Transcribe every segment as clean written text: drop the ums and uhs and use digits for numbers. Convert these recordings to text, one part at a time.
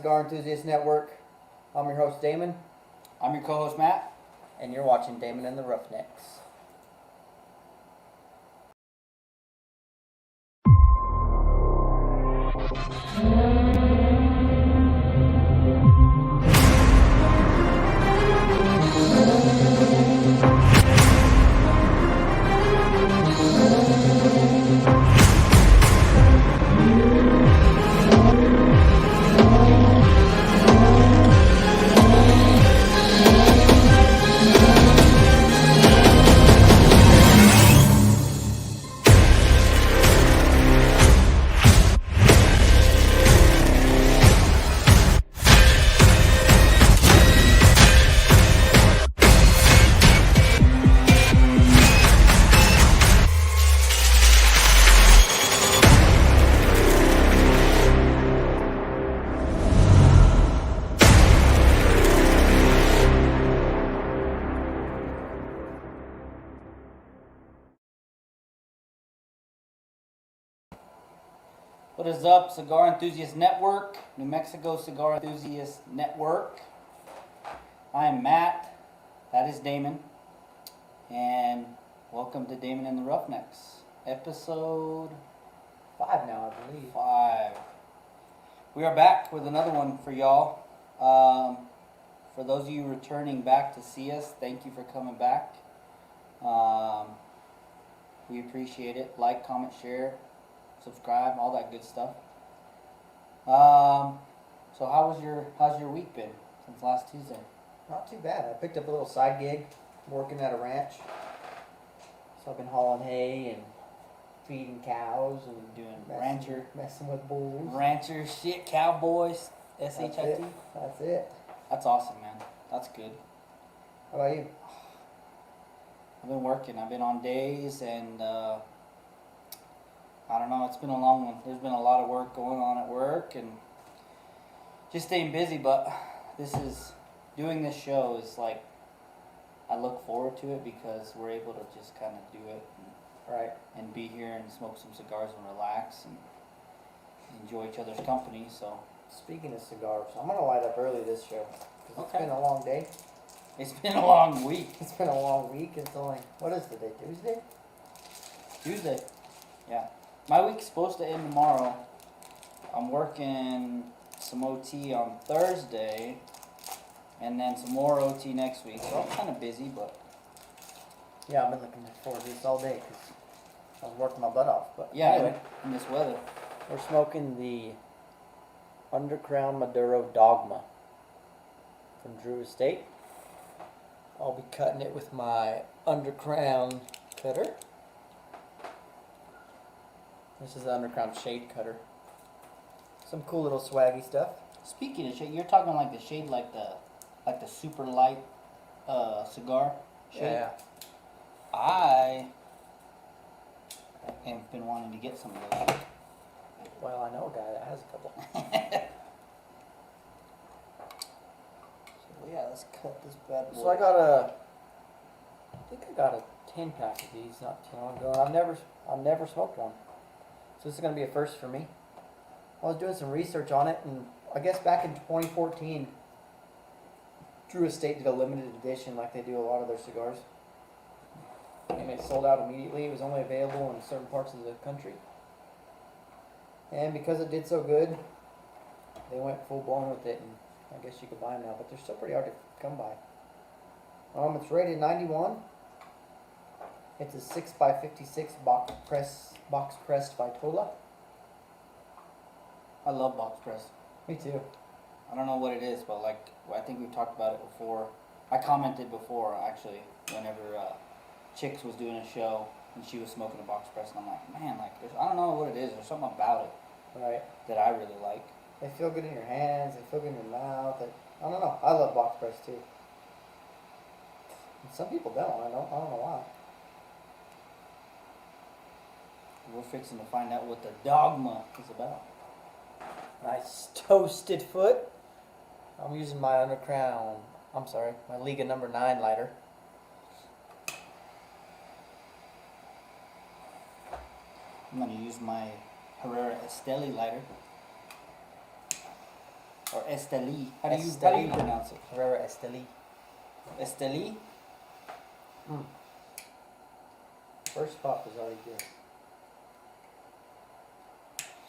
Cigar Enthusiast Network. I'm your host, Daymon. I'm your co-host, Matt. And you're watching Daymon and the Roughnecks. What is up, Cigar Enthusiast Network, New Mexico Cigar Enthusiast Network. I am Matt, that is Daymon, and welcome to Daymon and the Roughnecks, episode 5 now, I believe. 5. We are back with another one for y'all. For those of you returning back to see us, thank you for coming back. We appreciate it. Like, comment, share, subscribe, all that good stuff. So how's your week been since last Tuesday? Not too bad. I picked up a little side gig working at a ranch. So I've been hauling hay and feeding cows and Doing messing with bulls. rancher shit, cowboys, SHIT. That's it. That's awesome, man. That's good. How about you? I've been working. I've been on days, and I don't know. It's been a long one. There's been a lot of work going on at work, and just staying busy. But doing this show is like, I look forward to it because we're able to just kind of do it, and be here and smoke some cigars and relax and enjoy each other's company. So Speaking of cigars, I'm going to light up early this show. 'Cause Okay. It's been a long day. it's been a long week. It's been a long week. It's only, what is the day? Tuesday. Yeah. My week's supposed to end tomorrow. I'm working some OT on Thursday, and then some more OT next week. So I'm kind of busy, but Yeah, I've been looking forward to this all day because I was working my butt off. But yeah, anyway, in this weather. we're smoking the Undercrown Maduro Dogma from Drew Estate. I'll be cutting it with my Undercrown cutter. This is the Undercrown shade cutter. Some cool little swaggy stuff. Speaking of shade, you're talking like the shade, like the super light cigar shade. Yeah. I have been wanting to get some of those. Well, I know a guy that has a couple. So yeah, let's cut this bad boy. So I think I got a 10-pack of these not too long ago. And I've never smoked one. So this is gonna be a first for me. I was doing some research on it, and I guess back in 2014, Drew Estate did a limited edition like they do a lot of their cigars. And it sold out immediately. It was only available in certain parts of the country. And because it did so good, they went full blown with it, and I guess you could buy them now, but they're still pretty hard to come by. It's rated 91. It's a 6x56 box pressed Vitola. I love box press. Me too. I don't know what it is, but like I think we've talked about it before. I commented before actually whenever Chicks was doing a show and she was smoking a box press, and I'm like, man, like I don't know what it is. There's something about it Right. that I really like. They feel good in your hands. They feel good in your mouth. I don't know. I love box press too. And some people don't. I don't know why. We're fixing to find out what the Dogma is about. Nice toasted foot. I'm using my Undercrown. My Liga number 9 lighter. I'm going to use my Herrera Esteli lighter. or Esteli. How do you Esteli. pronounce it? Herrera Esteli. Esteli? First puff is already good.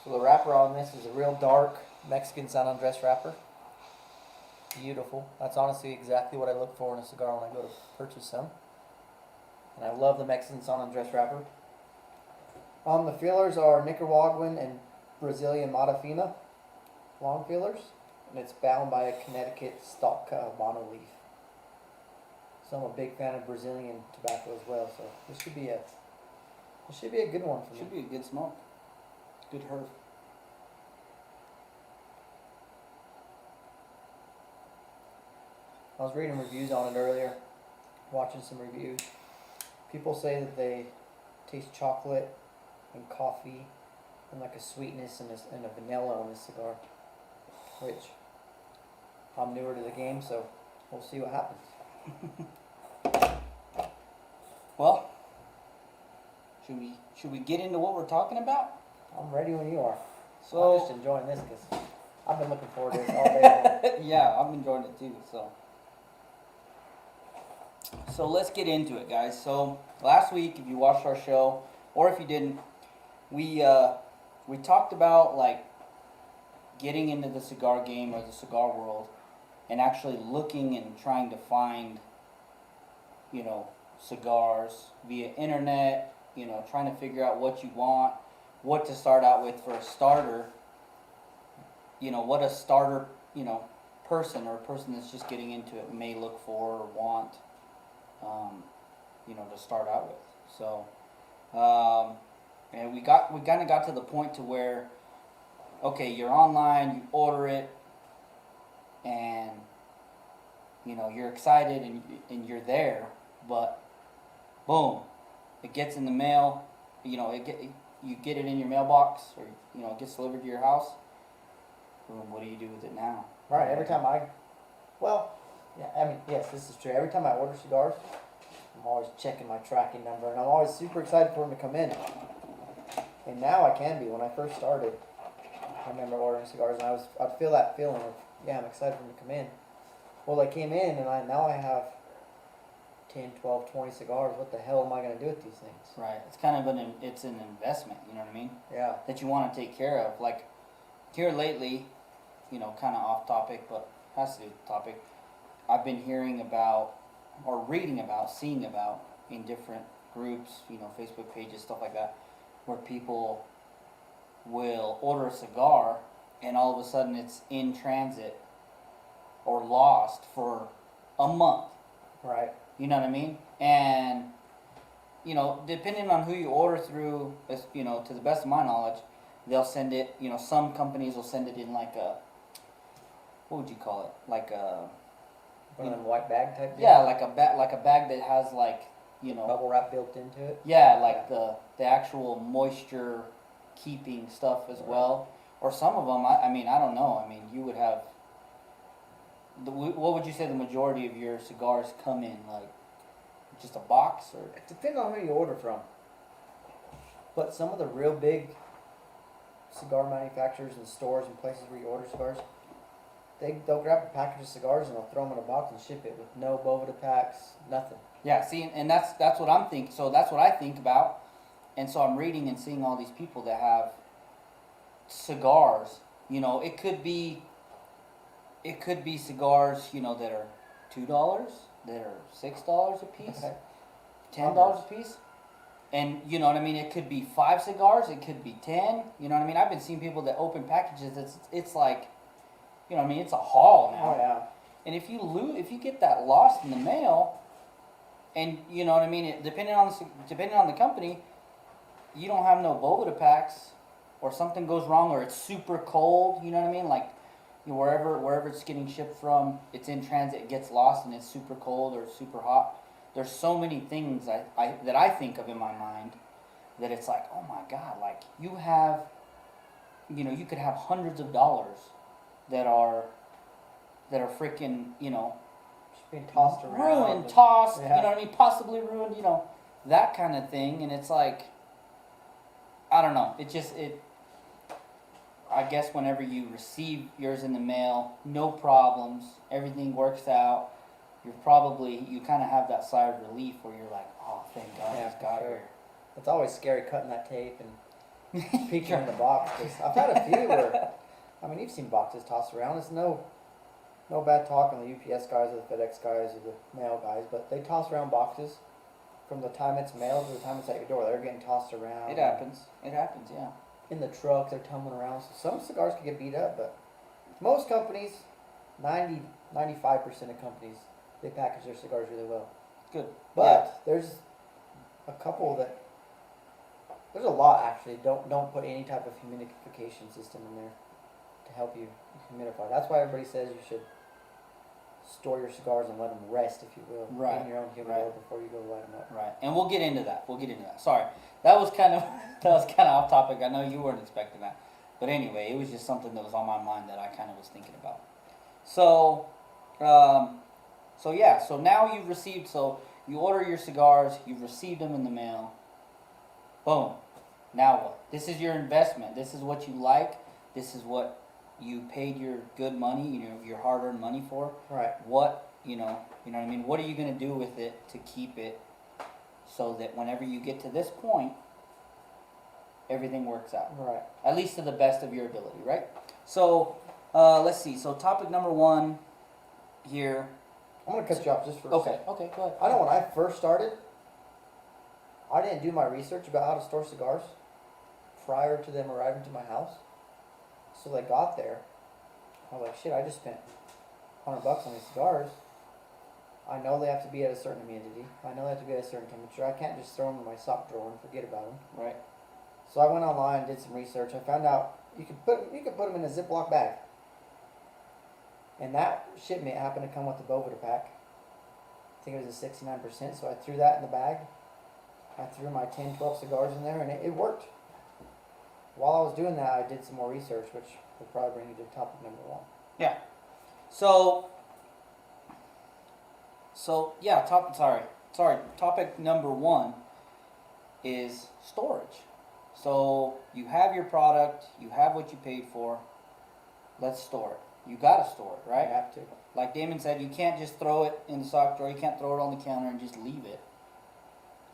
So the wrapper on this is a real dark Mexican San Andres wrapper. Beautiful. That's honestly exactly what I look for in a cigar when I go to purchase some. And I love the Mexican San Andres wrapper. The feelers are Nicaraguan and Brazilian Mata Fina long feelers, and it's bound by a Connecticut stalk Habano leaf. So I'm a big fan of Brazilian tobacco as well. So this should be a good one for me. Should be a good smoke. Good herb. I was reading reviews on it earlier, watching some reviews. People say that they taste chocolate and coffee and like a sweetness and a vanilla on this cigar, which I'm newer to the game, so we'll see what happens. Well, should we get into what we're talking about? I'm ready when you are. So I'm just enjoying this because I've been looking forward to this all day long. yeah, I'm enjoying it too. So let's get into it, guys. So last week, if you watched our show, or if you didn't, we talked about like getting into the cigar game or the cigar world, and actually looking and trying to find, cigars via internet. Trying to figure out what you want, what to start out with for a starter. What a starter, person or a person that's just getting into it may look for or want, to start out with. So, and we kind of got to the point to where, okay, you're online, you order it, and you're excited and you're there, but boom, it gets in the mail. You get it in your mailbox, or it gets delivered to your house. Boom, what do you do with it now? Right, yes, this is true. Every time I order cigars, I'm always checking my tracking number, and I'm always super excited for them to come in. And now I can be. When I first started, I remember ordering cigars, and I'd feel that feeling of, yeah, I'm excited for them to come in. Well, they came in, and now I have 10, 12, 20 cigars. What the hell am I going to do with these things? Right. It's kind of an investment, you know what I mean? Yeah. That you want to take care of. Like, here lately, kind of off topic, but has to do with the topic. I've been hearing about, or reading about, seeing about in different groups, Facebook pages, stuff like that, where people will order a cigar and all of a sudden it's in transit or lost for a month. Right. You know what I mean? And, depending on who you order through, to the best of my knowledge, they'll send it, some companies will send it in like a, what would you call it? Like a... One of them white bag type? Yeah, like a bag that has like, bubble wrap built into it? Yeah, like the actual moisture keeping stuff as well. Or some of them, I don't know. You would have... What would you say the majority of your cigars come in? Like, just a box? Or It depends on who you order from. But some of the real big cigar manufacturers and stores and places where you order cigars, they'll grab a package of cigars and they'll throw them in a box and ship it with no Boveda packs, nothing. yeah, see, and that's what I'm thinking. So that's what I think about. And so I'm reading and seeing all these people that have cigars. It could be cigars, that are $2, that are $6 a piece, Okay. $10 a piece. And you know what I mean? It could be 5 cigars, it could be 10. You know what I mean? I've been seeing people that open packages. It's like, it's a haul now. Oh yeah. And if you get that lost in the mail, and you know what I mean, depending on the company, you don't have no Boveda packs, or something goes wrong, or it's super cold. You know what I mean? Like, wherever it's getting shipped from, it's in transit, it gets lost, and it's super cold or super hot. There's so many things that I think of in my mind that it's like, oh my God, like you could have hundreds of dollars that are freaking, Just being tossed around. ruined, tossed, Yeah. you know what I mean, possibly ruined, that kind of thing. And it's like, I don't know, I guess whenever you receive yours in the mail, no problems, everything works out. You kind of have that sigh of relief where you're like, oh, thank God Yeah, it's got for sure. here. It's always scary cutting that tape and peeking in the box. 'Cause I've had a few where, I mean, you've seen boxes tossed around. It's no bad talk on the UPS guys or the FedEx guys or the mail guys, but they toss around boxes from the time it's mailed to the time it's at your door. They're getting tossed around. It happens. It happens, yeah. In the truck, they're tumbling around. So some cigars can get beat up, but most companies, 95% of companies, they package their cigars really well. Good. But there's a couple that, there's a lot actually, don't put any type of humidification system in there to help you humidify. That's why everybody says you should store your cigars and let them rest, if you will, Right. in your own humidor before you go light them up. Right, and we'll get into that. Sorry, that was kind of off topic. I know you weren't expecting that, but anyway, it was just something that was on my mind that I kind of was thinking about. So, so now you've received. So you order your cigars. You've received them in the mail. Boom. Now what? This is your investment. This is what you like. This is what you paid your good money, your hard-earned money for. Right. What, you know what I mean? What are you going to do with it to keep it so that whenever you get to this point, everything works out? Right. At least to the best of your ability, right? So, let's see. So topic number 1 here. I'm going to cut you off just for a second. Okay, go ahead. I know when I first started, I didn't do my research about how to store cigars prior to them arriving to my house. So they got there. I was like, shit, I just spent $100 on these cigars. I know they have to be at a certain humidity. I know they have to be at a certain temperature. I can't just throw them in my sock drawer and forget about them. Right. So I went online, did some research. I found out you could put them in a Ziploc bag. And that shipment happened to come with the Bovita pack. I think it was a 69%. So I threw that in the bag. I threw my 10, 12 cigars in there, and it worked. While I was doing that, I did some more research, which will probably bring you to topic number 1. Yeah. So yeah, topic number 1 is storage. So you have your product, you have what you paid for. Let's store it. You gotta store it, right? You have to. Like Daymon said, you can't just throw it in the sock drawer. You can't throw it on the counter and just leave it.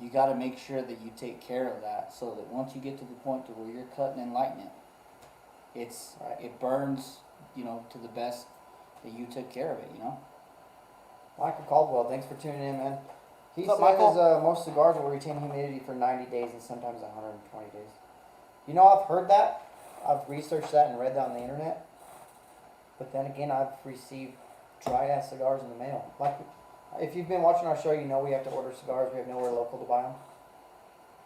You got to make sure that you take care of that, so that once you get to the point to where you're cutting and lighting it, it burns, to the best that you took care of it. Michael Caldwell, thanks for tuning in, man. He What's says up, Michael? most cigars will retain humidity for 90 days and sometimes 120 days. I've heard that. I've researched that and read that on the internet. But then again, I've received dry-ass cigars in the mail. Like, if you've been watching our show, you know we have to order cigars. We have nowhere local to buy them.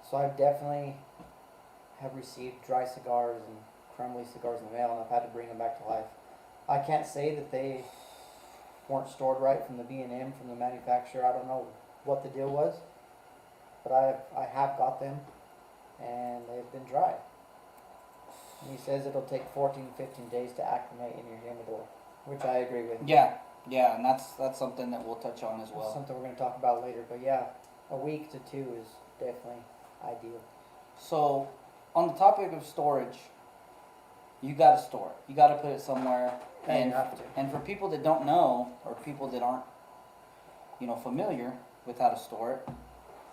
So I definitely have received dry cigars and crumbly cigars in the mail, and I've had to bring them back to life. I can't say that they weren't stored right from the B&M, from the manufacturer. I don't know what the deal was, but I have got them, and they've been dry. And he says it'll take 14, 15 days to acclimate in your humidor, which I agree with. Yeah, and that's something that we'll touch on as well. That's something we're going to talk about later, but yeah, a week to 2 is definitely ideal. So, on the topic of storage, you got to store it. You got to put it somewhere. And you have to. And for people that don't know, or people that aren't, familiar with how to store it,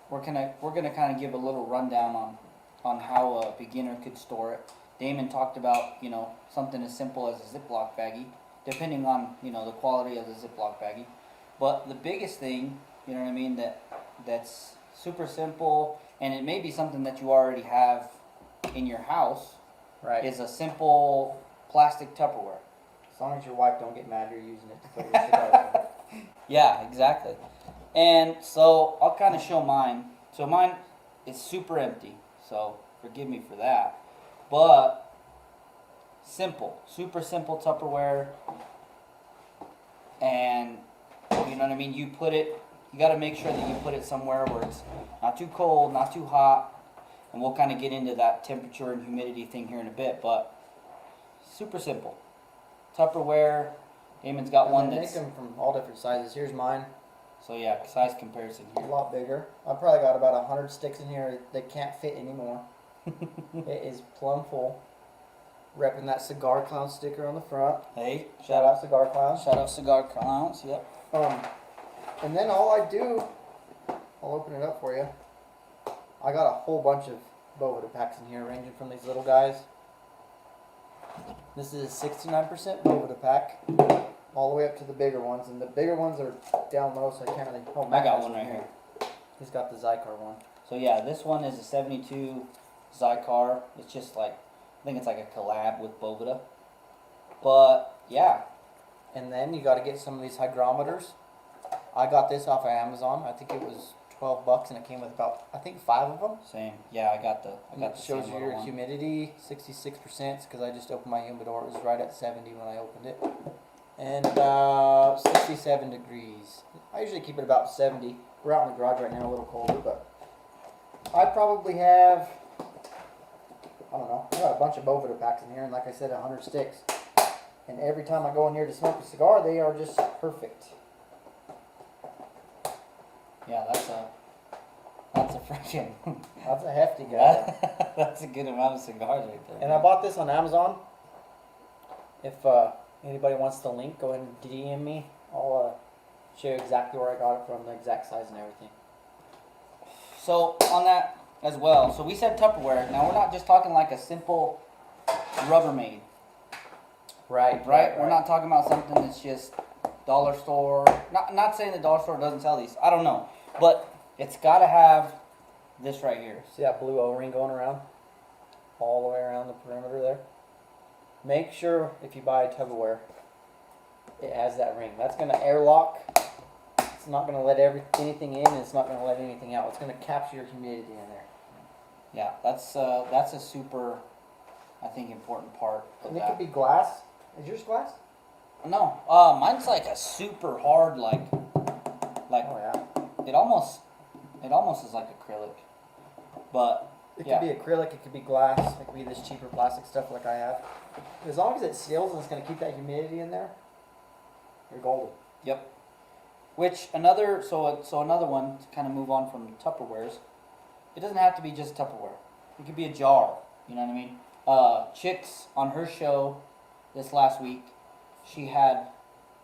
we're gonna kind of give a little rundown on how a beginner could store it. Daymon talked about something as simple as a Ziploc baggie, depending on the quality of the Ziploc baggie. But the biggest thing, that's super simple, and it may be something that you already have in your house, Right. is a simple plastic Tupperware. As long as your wife don't get mad, you're using it to put your cigars in. Yeah, exactly. And so I'll kind of show mine. So mine is super empty, so forgive me for that. But simple, super simple Tupperware. And you know what I mean? You got to make sure that you put it somewhere where it's not too cold, not too hot. And we'll kind of get into that temperature and humidity thing here in a bit, but super simple. Tupperware. Daymon's got one They that's... make them from all different sizes. Here's mine. So yeah, size comparison A here. lot bigger. I've probably got about 100 sticks in here that can't fit anymore. It is plumb full. Repping that Cigar Clown sticker on the front. Hey, Shout out Cigar Clown. Shout out Cigar Clowns. Yep. And then all I do, I'll open it up for you. I got a whole bunch of Boveda packs in here, ranging from these little guys. This is a 69% Boveda pack, all the way up to the bigger ones, and the bigger ones are down low, so I can't really. Oh, I Matt got has one right here. He's got the Zycar one. So yeah, this one is a 72 Zycar. It's just like, I think it's like a collab with Boveda. But yeah. And then you got to get some of these hygrometers. I got this off of Amazon. I think it was $12, and it came with about, I think, 5 of them. Same. Yeah, I got the It shows same you little your one. humidity, 66%, because I just opened my humidor. It was right at 70 when I opened it. And 67 degrees. I usually keep it about 70. We're out in the garage right now, a little colder, but I probably have, I don't know, I got a bunch of Boveda packs in here, and like I said, 100 sticks. And every time I go in here to smoke a cigar, they are just perfect. Yeah, that's a freaking That's a hefty guy. that's a good amount of cigars right there. And I bought this on Amazon. If anybody wants the link, go ahead and DM me. I'll show you exactly where I got it from, the exact size and everything. So on that as well, so we said Tupperware. Now we're not just talking like a simple Rubbermaid, Right. We're not talking about something that's just dollar store. Not saying the dollar store doesn't sell these. I don't know, but it's got to have this right here. See that blue O-ring going around? All the way around the perimeter there. Make sure if you buy a Tupperware, it has that ring. That's going to airlock. It's not going to let anything in, and it's not going to let anything out. It's going to capture your humidity in there. Yeah, that's a super, I think, important part of And it that. could be glass. Is yours glass? No, mine's like a super hard, like Oh yeah. it almost is like acrylic, but It yeah. could be acrylic, it could be glass, it could be this cheaper plastic stuff like I have. As long as it seals and it's going to keep that humidity in there, you're golden. Yep. Which another another one to kind of move on from Tupperwares. It doesn't have to be just Tupperware. It could be a jar. You know what I mean? Chicks on her show this last week, she had,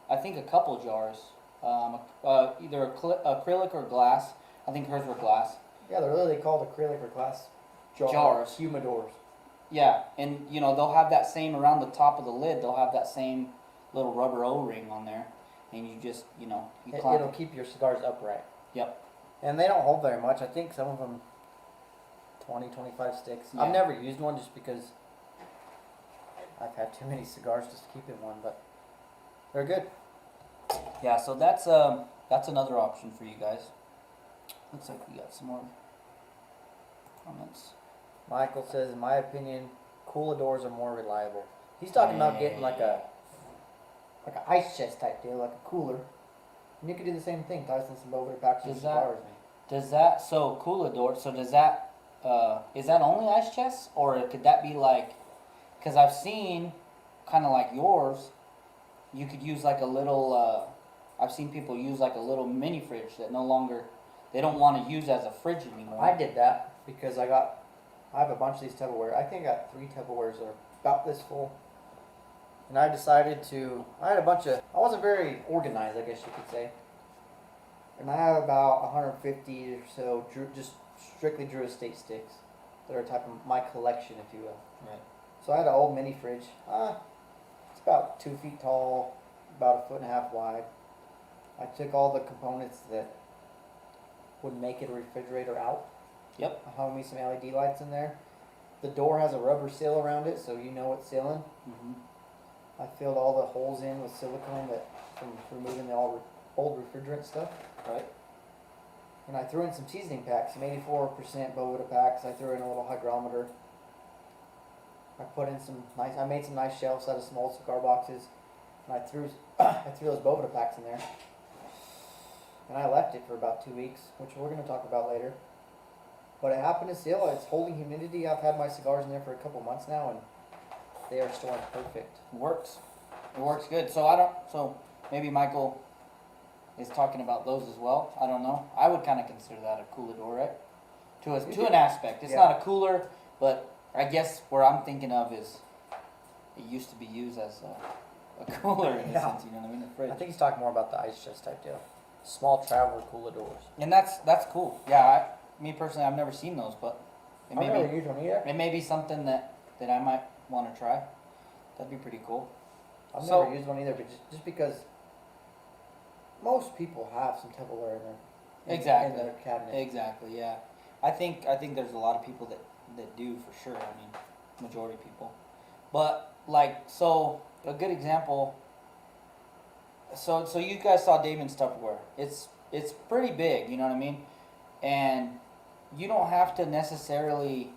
I think, a couple jars, either acrylic or glass. I think hers were glass. Yeah, they're literally called acrylic or glass Jars. humidors. Yeah, and you know they'll have that same around the top of the lid. They'll have that same little rubber O-ring on there, and you just you clamp It'll keep your cigars upright. Yep. And they don't hold very much. I think some of them 20, 25 sticks. Yeah. I've never used one just because I've had too many cigars just to keep in one, but they're good. Yeah, so that's another option for you guys. Looks like we got some more comments. Michael says, in my opinion, cooladors are more reliable. He's talking about getting like an ice chest type deal, like a cooler. And you could do the same thing, Tyson, some Boveda packs of cigars, man. Does that so coolador? So does that is that only ice chests, or could that be like? Because I've seen kind of like yours. You could use like a little. I've seen people use like a little mini fridge that no longer they don't want to use as a fridge anymore. I did that because I have a bunch of these Tupperware. I think I got 3 Tupperwares that are about this full. And I decided I had a bunch of, I wasn't very organized, I guess you could say. And I have about 150 or so just strictly Drew Estate sticks that are type of my collection, if you will. Right. So I had an old mini fridge. It's about 2 feet tall, about 1.5 feet wide. I took all the components that would make it a refrigerator out. Yep. I hung me some LED lights in there. The door has a rubber seal around it, so you know it's sealing. Mm-hmm. I filled all the holes in with silicone from removing the old refrigerant stuff. Right. And I threw in some seasoning packs, some 84% Boveda packs. I threw in a little hygrometer. I made some nice shelves out of small cigar boxes, and I threw those Boveda packs in there. And I left it for about 2 weeks, which we're going to talk about later. But it happened to seal. It's holding humidity. I've had my cigars in there for a couple months now, and they are storing perfect. It works. It works good. So maybe Michael is talking about those as well. I don't know. I would kind of consider that a coolador, right? To an aspect. It's Yeah. not a cooler, but I guess where I'm thinking of is it used to be used as a cooler in a Yeah. sense. You know what I mean? A fridge. I think he's talking more about the ice chest type deal. Small traveler cooler doors. And that's cool. Yeah, me personally, I've never seen those, but it I've may never be used one either. it may be something that I might want to try. That'd be pretty cool. I've So- never used one either, but just because most people have some Tupperware in their Exactly. in their cabinet. Exactly. Yeah, I think there's a lot of people that do for sure. I mean, majority of people, but like so a good example. So you guys saw Daymon's Tupperware. It's pretty big. You know what I mean, and you don't have to necessarily,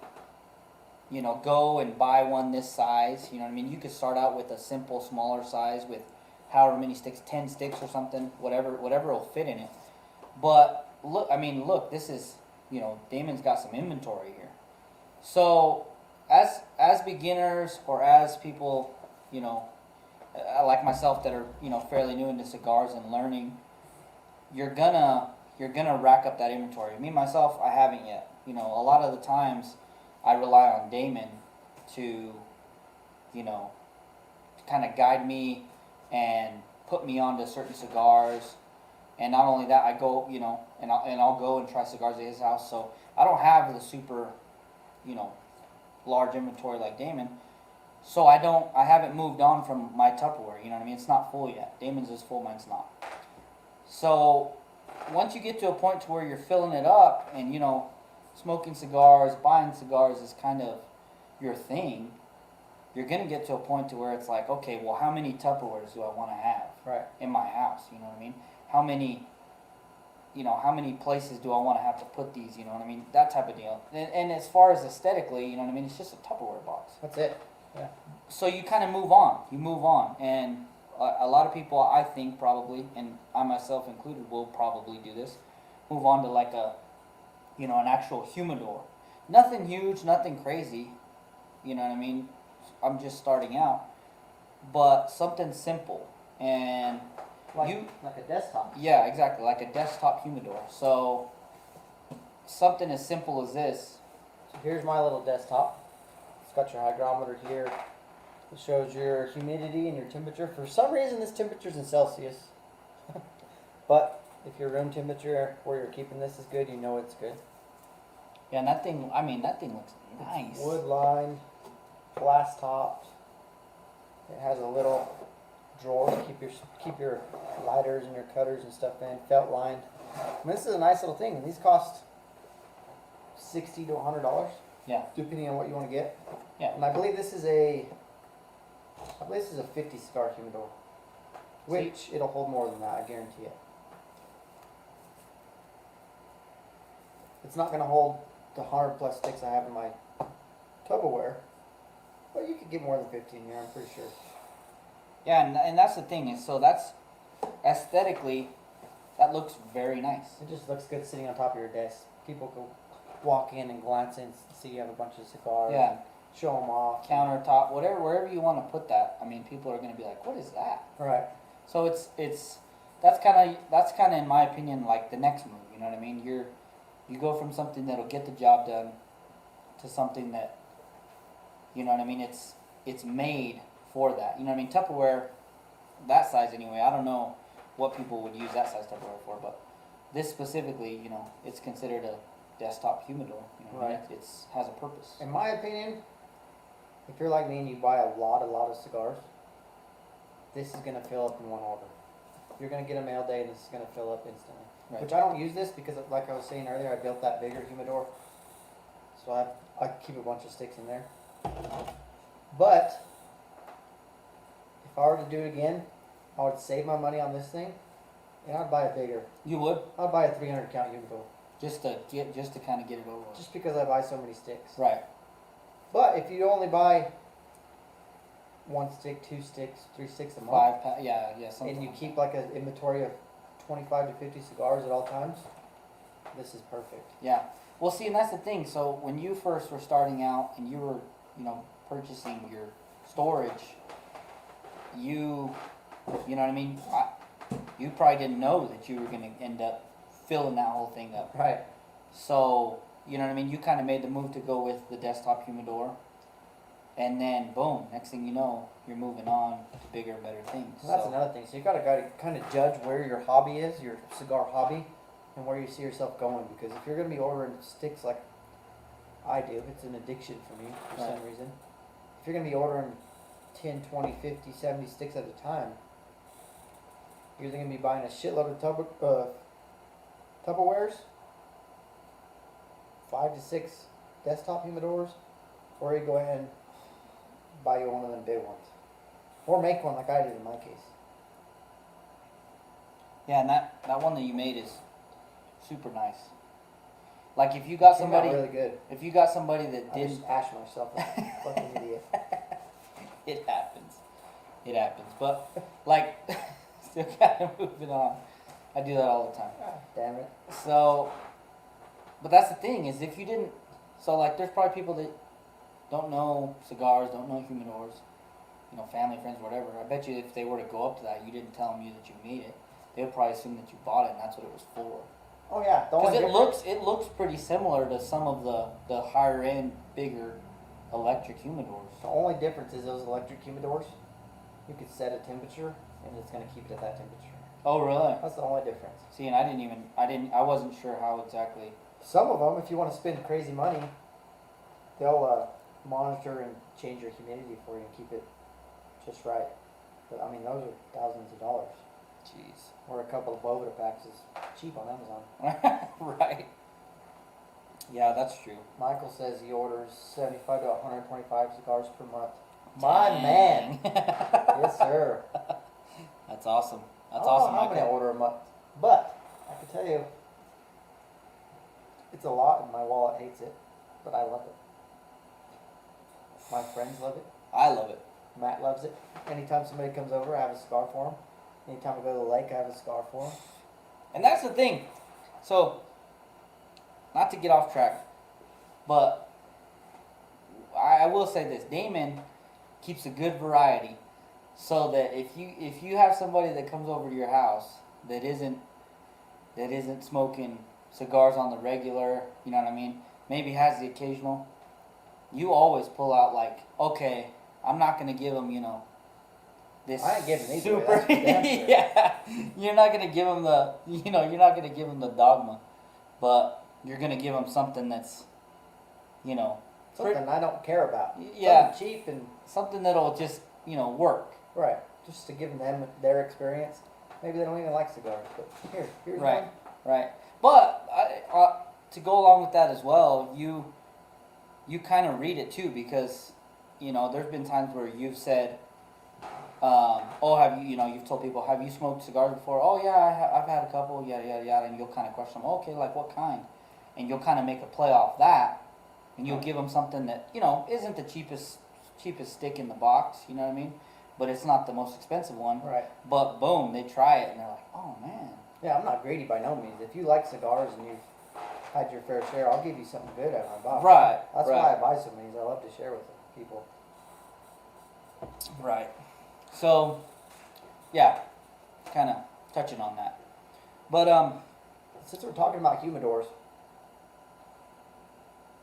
go and buy one this size. You know what I mean? You could start out with a simple, smaller size with however many sticks, 10 sticks or something, whatever will fit in it. But look, this is, Daymon's got some inventory here. So as beginners or as people, like myself that are, fairly new into cigars and learning, you're gonna rack up that inventory. Me myself, I haven't yet. A lot of the times I rely on Daymon to, kind of guide me and put me onto certain cigars. And not only that, I go, and I'll go and try cigars at his house. So I don't have the super, large inventory like Daymon. So I haven't moved on from my Tupperware. You know what I mean? It's not full yet. Daymon's is full, mine's not. So once you get to a point to where you're filling it up and, smoking cigars, buying cigars is kind of your thing, you're going to get to a point to where it's like, okay, well, how many Tupperwares do I want to have Right. in my house? You know what I mean? How many places do I want to have to put these? You know what I mean? That type of deal. And as far as aesthetically, you know what I mean? It's just a Tupperware box. That's it. Yeah. So you kind of move on. You move on. And a lot of people, I think, probably, and I myself included, will probably do this, move on to like an actual humidor. Nothing huge, nothing crazy. You know what I mean? I'm just starting out. But something simple. And Like a desktop. yeah, exactly, like a desktop humidor. So something as simple as this. So here's my little desktop. It's got your hygrometer here. It shows your humidity and your temperature. For some reason, this temperature's in Celsius. But if your room temperature where you're keeping this is good, you know it's good. Yeah, and that thing looks nice. Wood lined, glass topped. It has a little drawer to keep your lighters and your cutters and stuff in. Felt lined. I mean, this is a nice little thing. And these cost $60 to $100. Yeah. Depending on what you want to get. Yeah. And I believe this is a 50 cigar humidor. Which it'll hold more than that, I guarantee it. It's not going to hold the 100 plus sticks I have in my Tupperware. But you could get more than 50 in here, I'm pretty sure. Yeah, and that's the thing is, so that's aesthetically, that looks very nice. It just looks good sitting on top of your desk. People go walk in and glance in and see you have a bunch of cigars. Yeah. And show them off. Countertop, wherever you want to put that. I mean, people are going to be like, "What is that?" Right. So that's kind of in my opinion like the next move. You know what I mean? You go from something that'll get the job done to something that, you know what I mean? It's made for that. You know what I mean? Tupperware, that size anyway. I don't know what people would use that size Tupperware for, but this specifically, it's considered a desktop humidor. You know what I mean? Right. It's has a purpose. In my opinion, if you're like me and you buy a lot of cigars, this is going to fill up in one order. You're going to get a mail day and this is going to fill up instantly. Right. Which I don't use this because, like I was saying earlier, I built that bigger humidor. So I keep a bunch of sticks in there. But if I were to do it again, I would save my money on this thing and I'd buy a bigger. You would I'd buy a 300 count humidor. just to kind of get it over with. Just because I buy so many sticks. Right. But if you only buy 1 stick, 2 sticks, 3 sticks a month, 5 pack. Yeah. Something. and you like keep like an inventory of 25 to 50 cigars at all times, this is perfect. Yeah. Well, see, and that's the thing. So when you first were starting out and you were, purchasing your storage, you know what I mean? You probably didn't know that you were going to end up filling that whole thing up. Right. So, you know what I mean? You kind of made the move to go with the desktop humidor. and then boom, next thing you know, you're moving on to bigger, better things. And that's another thing. So you gotta kind of judge where your hobby is, your cigar hobby, and where you see yourself going. Because if you're gonna be ordering sticks like I do, it's an addiction for me for some reason. If you're gonna be ordering 10, 20, 50, 70 sticks at a time, you're either gonna be buying a shitload of Tupperwares, 5 to 6 desktop humidors, or you go ahead and buy you one of them big ones. Or make one like I did in my case. Yeah, and that one that you made is super nice. Like if you got somebody, really good. if you got somebody that I didn't, just ash myself like a fucking idiot. it happens. It happens. But like, still kind of moving on. I do that all the time. Ah, damn it. So, but that's the thing is if you didn't, so like there's probably people that don't know cigars, don't know humidors, you know, family, friends, whatever. I bet you if they were to go up to that, you didn't tell them that you made it, they would probably assume that you bought it and that's what it was for. Oh yeah, the Because only it looks pretty similar to some of the higher end, bigger electric humidors. the only difference is those electric humidors. You could set a temperature, and it's gonna keep it at that temperature. Oh really? That's the only difference. See, and I wasn't sure how exactly. Some of them, if you want to spend crazy money, they'll monitor and change your humidity for you and keep it just right. But I mean, those are thousands of dollars. Jeez. Or a couple of Bovida packs is cheap on Amazon. Right. Yeah, that's true. Michael says he orders 75 to 125 cigars per month. My man. Yes, sir. That's awesome. That's I don't awesome, know how many I Michael. order a month, but I can tell you, it's a lot, and my wallet hates it, but I love it. My friends love it. I love it. Matt loves it. Anytime somebody comes over, I have a cigar for him. Anytime I go to the lake, I have a cigar for him. And that's the thing. So, not to get off track, but I will say this: Daymon keeps a good variety, so that if you have somebody that comes over to your house that isn't smoking cigars on the regular, you know what I mean? Maybe has the occasional. You always pull out like, okay, I'm not gonna give them, you know, this I ain't giving these super. away, that's for damn sure. Yeah, you're not gonna give them the, you know, you're not gonna give them the dogma, but you're gonna give them something that's, you know, Something I don't care about. Yeah. Something cheap and something that'll just, you know, work. right, just to give them their experience. Maybe they don't even like cigars, but here's Right. one. Right. But to go along with that as well, you kind of read it too, because, you know, there's been times where you've said, oh, have you, you know, you've told people, have you smoked cigars before? Oh yeah, I've had a couple, yada yada yada, and you'll kind of question them. Okay, like what kind? And you'll kind of make a play off that, and you'll give them something that, you know, isn't the cheapest stick in the box. You know what I mean? But it's not the most expensive one. Right. But boom, they try it and they're like, oh man. Yeah, I'm not greedy by no means. If you like cigars and you've had your fair share, I'll give you something good out of my box. Right. That's right. why I buy so many. I love to share with people. Right. So, yeah, kind of touching on that. But Since we're talking about humidors,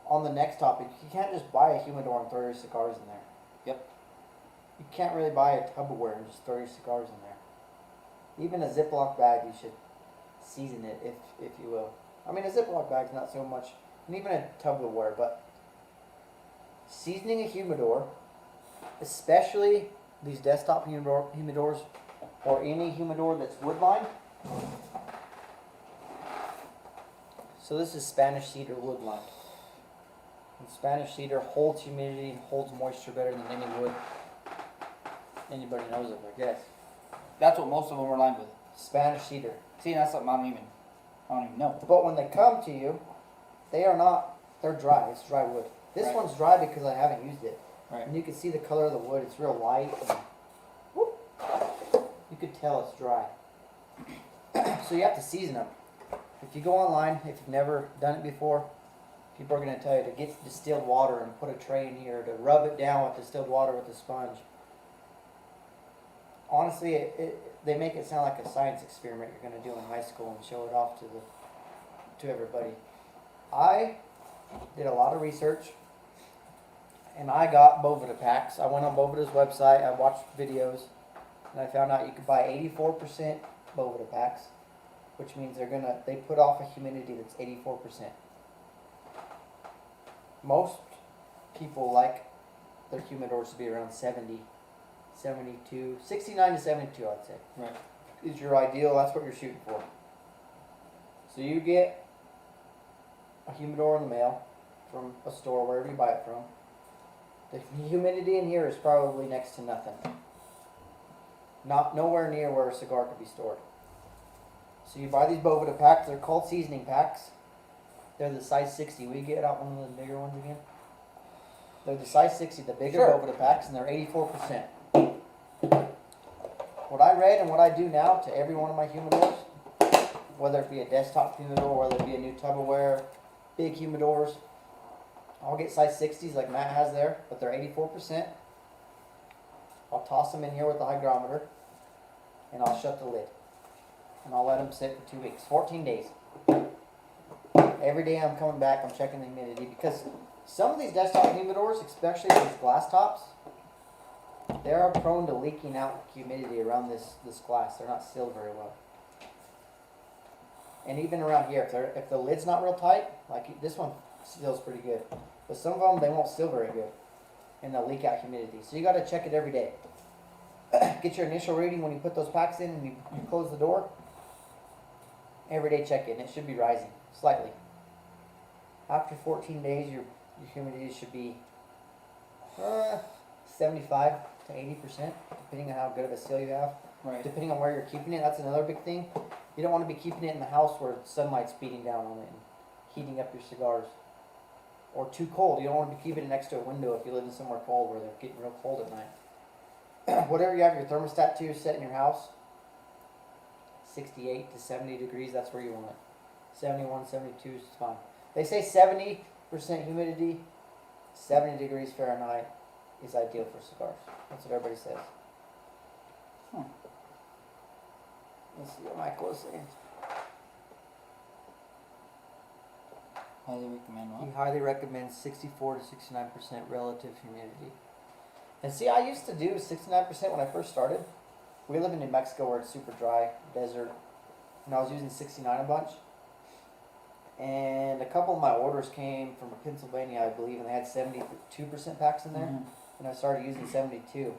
on the next topic, you can't just buy a humidor and throw your cigars in there. Yep. You can't really buy a Tupperware and just throw your cigars in there. Even a Ziploc bag, you should season it, if you will. I mean, a Ziploc bag's not so much, and even a Tupperware, but seasoning a humidor, especially these desktop humidors, or any humidor that's wood lined. So this is Spanish cedar wood lined. And Spanish cedar holds humidity and holds moisture better than any wood anybody knows of, I guess. that's what most of them are lined with. Spanish cedar. See, that's something I don't even know. But when they come to you, they are not, they're dry. It's dry wood. This Right. one's dry because I haven't used it. Right. And you can see the color of the wood. It's real light. And, whoop, you could tell it's dry. So you have to season them. If you go online, if you've never done it before, people are going to tell you to get distilled water and put a tray in here, to rub it down with distilled water with a sponge. Honestly, they make it sound like a science experiment you're going to do in high school and show it off to everybody. I did a lot of research, and I got Boveda packs. I went on Boveda's website, I watched videos, and I found out you could buy 84% Boveda packs, which means they put off a humidity that's 84%. Most people like their humidors to be around 70, 72, 69 to 72, I'd say. Right. Is your ideal, that's what you're shooting for. So you get a humidor in the mail from a store, wherever you buy it from. The humidity in here is probably next to nothing. Nowhere near where a cigar could be stored. So you buy these Boveda packs, they're called seasoning packs. They're the size 60. We get out one of the bigger ones again. They're the size 60, the bigger Sure. Boveda packs, and they're 84%. What I read and what I do now to every one of my humidors, whether it be a desktop humidor, whether it be a new Tupperware, big humidors, I'll get size 60s like Matt has there, but they're 84%. I'll toss them in here with the hygrometer, and I'll shut the lid. And I'll let them sit for 2 weeks, 14 days. Every day I'm coming back, I'm checking the humidity, because some of these desktop humidors, especially these glass tops, they are prone to leaking out humidity around this glass. They're not sealed very well. And even around here, if the lid's not real tight, like this one seals pretty good. But some of them, they won't seal very good. And they'll leak out humidity. So you got to check it every day. Get your initial reading when you put those packs in and you close the door. Every day check it, and it should be rising slightly. After 14 days, your humidity should be 75 to 80%, depending on how good of a seal you have. Right. Depending on where you're keeping it, that's another big thing. You don't want to be keeping it in the house where sunlight's beating down on it and heating up your cigars. Or too cold. You don't want to be keeping it next to a window if you live in somewhere cold where they're getting real cold at night. Whatever you have your thermostat to set in your house, 68 to 70 degrees, that's where you want it. 71, 72 is fine. They say 70% humidity, 70 degrees Fahrenheit is ideal for cigars. That's what everybody says. Let's see what Michael is saying. Highly recommend He what? highly recommends 64 to 69% relative humidity. And see, I used to do 69% when I first started. We live in New Mexico where it's super dry, desert, and I was using 69 a bunch. And a couple of my orders came from Pennsylvania, I believe, and they had 72% packs in there. Mhm. And I started using 72.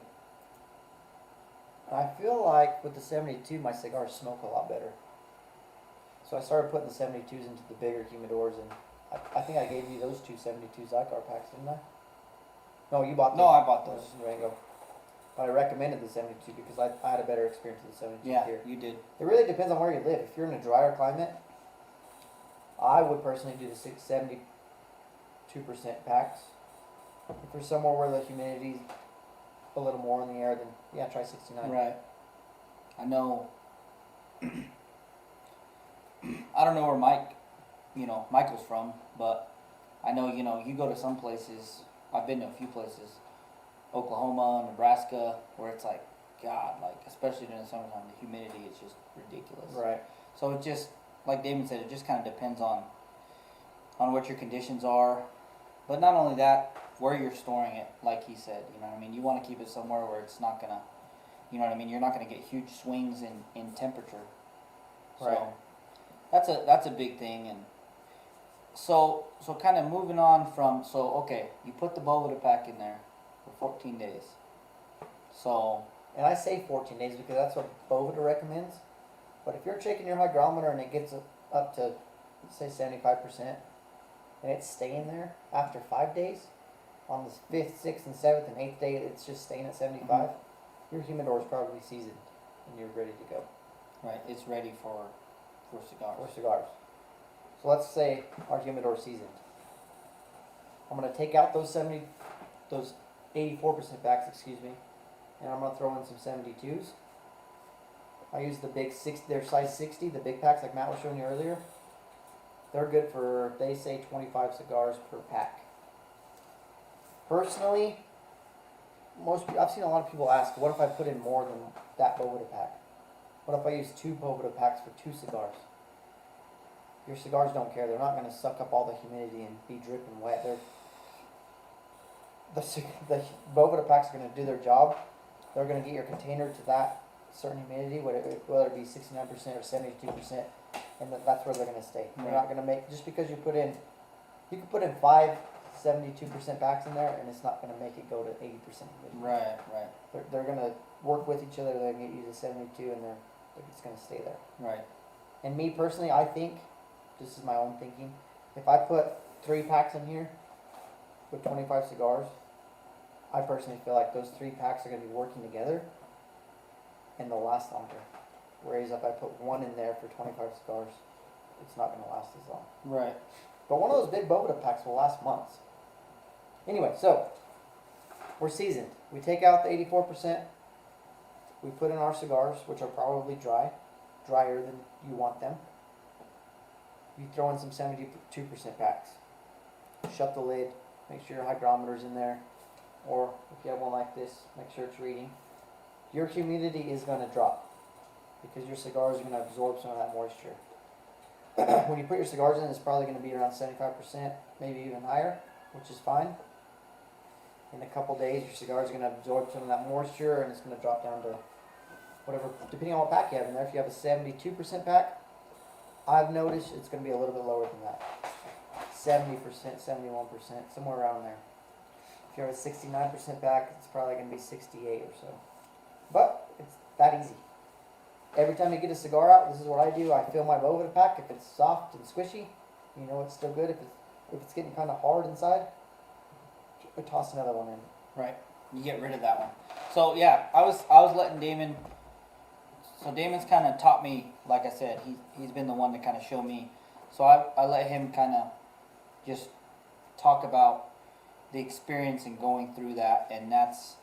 And I feel like with the 72, my cigars smoke a lot better. So I started putting the 72s into the bigger humidors, and I think I gave you those two 72 Zycar packs, didn't I? No, you bought those. No, I bought those. in Durango. But I recommended the 72 because I had a better experience with the 72 Yeah, here. you did. It really depends on where you live. If you're in a drier climate, I would personally do the 72% packs. If you're somewhere where the humidity's a little more in the air, then yeah, try 69. Right. I know. I don't know where Michael's from, but I know, you go to some places, I've been to a few places, Oklahoma, Nebraska, where it's like, God, especially during the summertime, the humidity is just ridiculous. Right. So it just, like Daymon said, it just kind of depends on what your conditions are. But not only that, where you're storing it, like he said, you know what I mean? You want to keep it somewhere where it's not going to, you know what I mean? You're not going to get huge swings in temperature. Right. So that's a big thing. And so kind of moving on from, okay, you put the Boveda pack in there for 14 days. So. And I say 14 days because that's what Boveda recommends. But if you're checking your hygrometer and it gets up to, say, 75%, and it's staying there after 5 days, on the 5th, 6th, and 7th, and 8th day, it's just staying at 75, your humidor is probably seasoned and you're ready to go. Right, it's ready for cigars. For cigars. So let's say our humidor is seasoned. I'm going to take out those 84% packs, and I'm going to throw in some 72s. I use the big they're size 60, the big packs like Matt was showing you earlier. They're good for, they say, 25 cigars per pack. Personally, I've seen a lot of people ask, what if I put in more than that Boveda pack? What if I use 2 Boveda packs for 2 cigars? Your cigars don't care. They're not going to suck up all the humidity and be dripping wet. the Bovida packs are going to do their job. They're going to get your container to that certain humidity, whether it be 69% or 72%, and that's where they're going to stay. They're Right. not going to make, just because you can put in 5 72% packs in there, and it's not going to make it go to 80% humidity. Right. They're going to work with each other. They're going to get you to 72, and it's going to stay there. Right. And me personally, I think, this is my own thinking, if I put 3 packs in here with 25 cigars, I personally feel like those 3 packs are going to be working together and they'll last longer. Whereas if I put 1 in there for 25 cigars, it's not going to last as long. Right. But one of those big Bovida packs will last months. Anyway, so we're seasoned. We take out the 84%. We put in our cigars, which are probably drier than you want them. You throw in some 72% packs. Shut the lid. Make sure your hygrometer's in there. Or if you have one like this, make sure it's reading. Your humidity is going to drop because your cigars are going to absorb some of that moisture. When you put your cigars in, it's probably going to be around 75%, maybe even higher, which is fine. In a couple days, your cigars are going to absorb some of that moisture, and it's going to drop down to whatever, depending on what pack you have in there. If you have a 72% pack, I've noticed it's going to be a little bit lower than that. 70%, 71%, somewhere around there. If you have a 69% pack, it's probably going to be 68 or so. But it's that easy. Every time you get a cigar out, this is what I do. I fill my Bovida pack. If it's soft and squishy, you know it's still good. If it's getting kind of hard inside, I toss another one in. Right. You get rid of that one. So yeah, I was letting Daymon. So Damon's kind of taught me, like I said, he's been the one to kind of show me. So I let him kind of just talk about the experience and going through that, and that's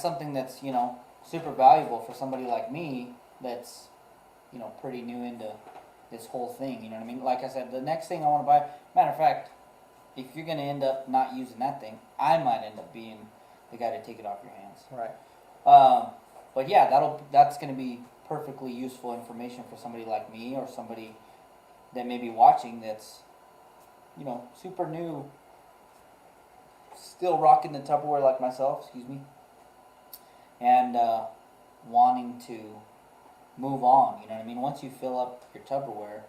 something that's, you know, super valuable for somebody like me that's, you know, pretty new into this whole thing. You know what I mean? Like I said, the next thing I want to buy, matter of fact, if you're going to end up not using that thing, I might end up being the guy to take it off your hands. Right. But yeah, that's going to be perfectly useful information for somebody like me or somebody that may be watching that's, you know, super new, still rocking the Tupperware like myself, excuse me, and wanting to move on. You know what I mean? Once you fill up your Tupperware,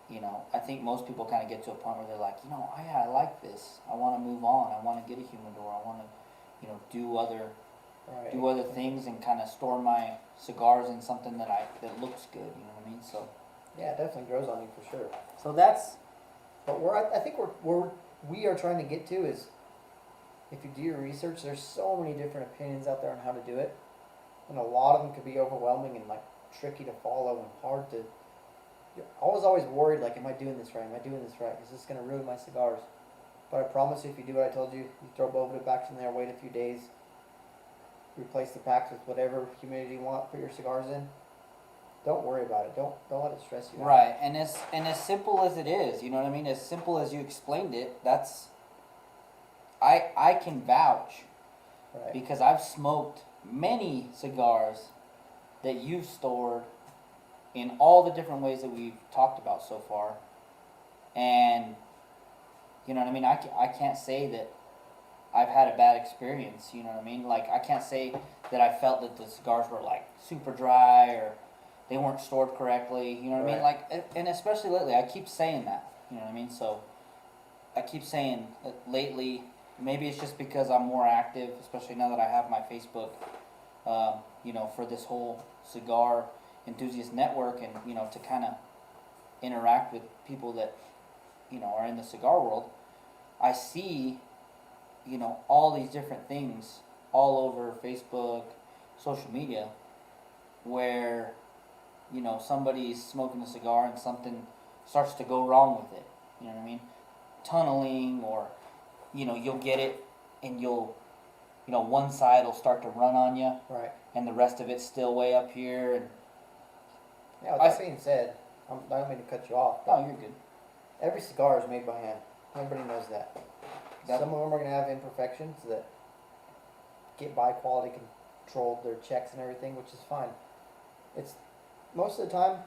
you know, I think most people kind of get to a point where they're like, you know, I like this. I want to move on. I want to get a humidor. I want to, you know, do other things and kind of store my cigars in something that looks good. You know what I mean? So yeah, it definitely grows on you for sure. So that's, but I think we are trying to get to is, if you do your research, there's so many different opinions out there on how to do it, and a lot of them could be overwhelming and like tricky to follow and hard to. I was always worried, like, am I doing this right? Am I doing this right? Is this going to ruin my cigars? But I promise you, if you do what I told you, you throw Bovida packs in there, wait a few days, replace the packs with whatever humidity you want, put your cigars in. Don't worry about it. Don't let it stress you out. right, and as simple as it is, you know what I mean? As simple as you explained it, that's I can vouch, Right. because I've smoked many cigars that you've stored in all the different ways that we've talked about so far, and you know what I mean? I can't say that I've had a bad experience, you know what I mean? Like, I can't say that I felt that the cigars were like super dry or they weren't stored correctly, you know what I mean? Right. Like, and especially lately, I keep saying that, you know what I mean? So I keep saying that lately, maybe it's just because I'm more active, especially now that I have my Facebook, you know, for this whole cigar enthusiast network, and, you know, to kind of interact with people that, you know, are in the cigar world. I see, you know, all these different things all over Facebook, social media, where, you know, somebody's smoking a cigar and something starts to go wrong with it. You know what I mean? Tunneling, or, you know, you'll get it and you'll, you know, one side will start to run on you, Right. and the rest of it's still way up here. And Now, with that being said, I don't mean to cut you off, but oh, you're good. every cigar is made by hand. Everybody knows that. That- Some of them are going to have imperfections that get by quality controlled, their checks and everything, which is fine. It's most of the time,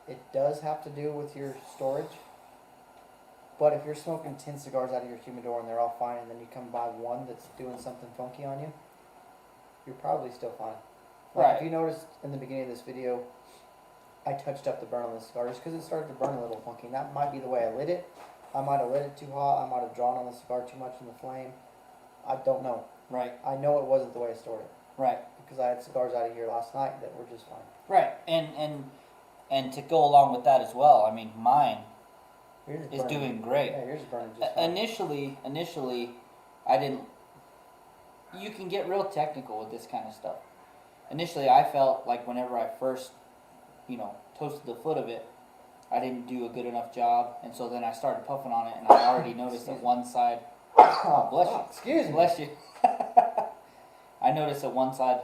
it does have to do with your storage. But if you're smoking 10 cigars out of your humidor and they're all fine, and then you come by one that's doing something funky on you, you're probably still fine. Like Right. if you noticed in the beginning of this video, I touched up the burn on the cigar just because it started to burn a little funky. And that might be the way I lit it. I might have lit it too hot. I might have drawn on the cigar too much in the flame. I don't know. Right. I know it wasn't the way I stored it Right. because I had cigars out of here last night that were just fine. Right. And to go along with that as well, I mean, mine Yours is is burning. doing great. Yeah, yours is burning just fine. Initially, I didn't. You can get real technical with this kind of stuff. Initially, I felt like whenever I first, toasted the foot of it, I didn't do a good enough job, and so then I started puffing on it, and I already noticed that one side. Oh, bless you. Excuse me. Bless you. I noticed that one side,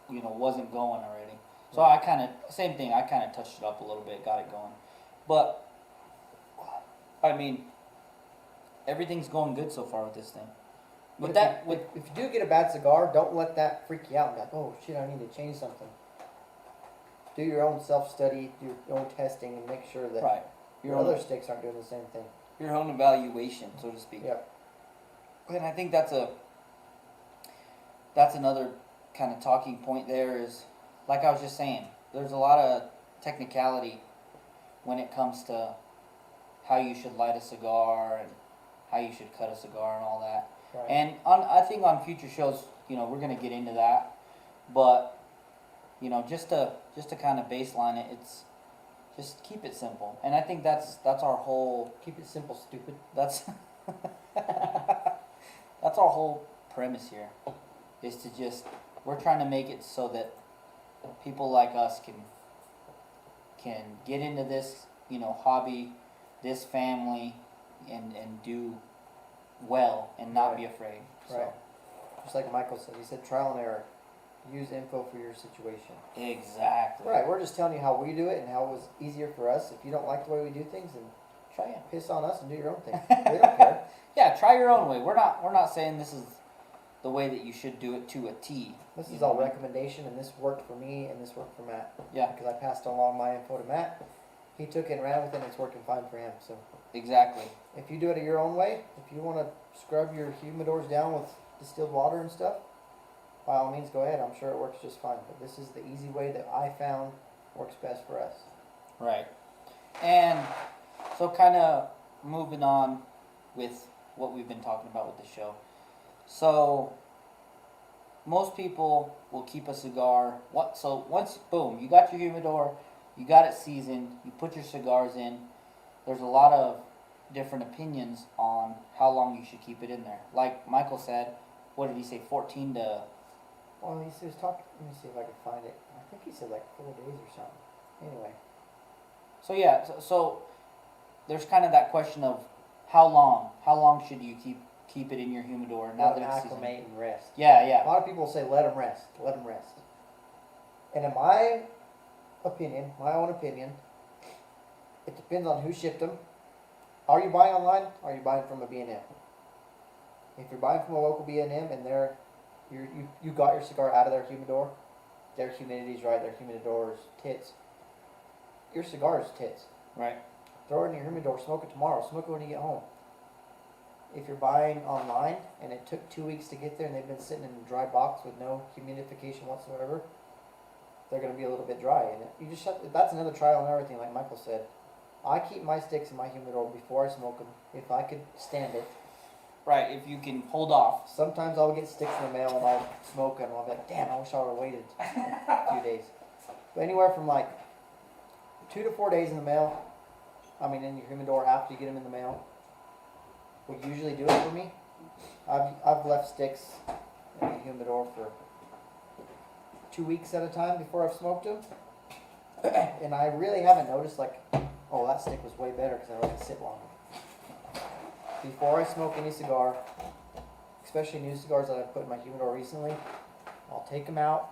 wasn't going already. So I kind of, same thing, I kind of touched it up a little bit, got it going. But, I mean, everything's going good so far with this thing. But With if you do get a bad cigar, don't let that freak you out. And be like, oh shit, I need to change something. Do your own self-study, do your own testing, and make sure that right, your other sticks aren't doing the same thing. your own evaluation, so to speak. Yep. And I think that's another kind of talking point there is, like I was just saying, there's a lot of technicality when it comes to how you should light a cigar and how you should cut a cigar and all that. Right. And I think on future shows, we're going to get into that. But, just to kind of baseline it, it's just keep it simple. And I think that's our whole, Keep it simple, stupid. that's that's our whole premise here, is to just, we're trying to make it so that people like us can get into this, hobby, this family, and do well and not be afraid. So. Right. Just like Michael said, he said trial and error. Use info for your situation. Exactly. Right, we're just telling you how we do it and how it was easier for us. If you don't like the way we do things, then Try it. piss on us and do your own thing. We don't care. Yeah, try your own way. We're not saying this is the way that you should do it to a T. This You is know all what I mean? recommendation, and this worked for me, and this worked for Matt. Yeah. Because I passed along my info to Matt. He took it and ran with it, and it's working fine for him. So Exactly. if you do it your own way, if you want to scrub your humidors down with distilled water and stuff, by all means go ahead. I'm sure it works just fine. But this is the easy way that I found works best for us. Right. And so kind of moving on with what we've been talking about with the show. So most people will keep a cigar. So once, boom, you got your humidor, you got it seasoned, you put your cigars in. There's a lot of different opinions on how long you should keep it in there. Like Michael said, what did he say, 14 to... Well, he was talking. Let me see if I can find it. I think he said like 4 days or something. Anyway. So yeah, so there's kind of that question of how long should you keep it in your humidor now Let that them it's seasoned? acclimate and rest. Yeah. A lot of people say let them rest. Let them rest. And in my opinion, my own opinion, it depends on who shipped them. Are you buying online? Or are you buying from a B&M? If you're buying from a local B&M and you got your cigar out of their humidor, their humidity's right, their humidor's tits. Your cigar is tits. Right. Throw it in your humidor, smoke it tomorrow, smoke it when you get home. If you're buying online and it took 2 weeks to get there and they've been sitting in a dry box with no humidification whatsoever, they're going to be a little bit dry. And you just that's another trial and error thing, like Michael said. I keep my sticks in my humidor before I smoke them, if I could stand it. Right, if you can hold off. Sometimes I'll get sticks in the mail and I'll smoke them and I'll be like, damn, I wish I would have waited a few days. But anywhere from like 2 to 4 days in the mail, in your humidor after you get them in the mail, will usually do it for me. I've left sticks in the humidor for 2 weeks at a time before I've smoked them. And I really haven't noticed like, oh, that stick was way better because I let it sit longer. Before I smoke any cigar, especially new cigars that I've put in my humidor recently, I'll take them out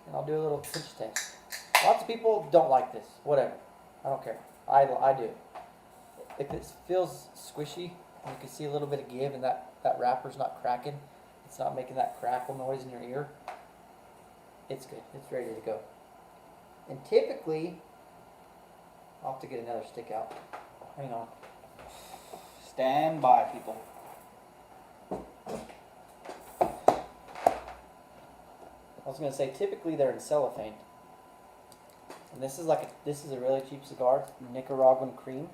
and I'll do a little pinch test. Lots of people don't like this. Whatever. I don't care. I do. If it feels squishy, and you can see a little bit of give and that wrapper's not cracking, it's not making that crackle noise in your ear, it's good. It's ready to go. And typically, I'll have to get another stick out. Hang on. Stand by, people. I was gonna say typically they're in cellophane, and this is a really cheap cigar, it's Nicaraguan cream.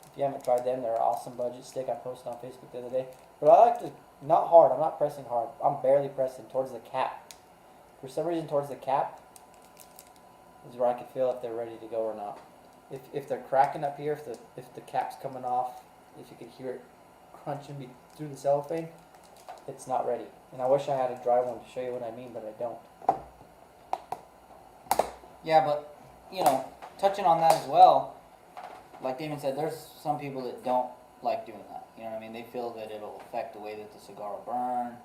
If you haven't tried them, they're an awesome budget stick. I posted on Facebook the other day. But I like to not hard. I'm not pressing hard. I'm barely pressing towards the cap. For some reason, towards the cap is where I can feel if they're ready to go or not. If they're cracking up here, if the cap's coming off, if you could hear it crunching through the cellophane, it's not ready. And I wish I had a dry one to show you what I mean, but I don't. Yeah, but, you know, touching on that as well, like Daymon said, there's some people that don't like doing that. You know what I mean? They feel that it'll affect the way that the cigar will burn,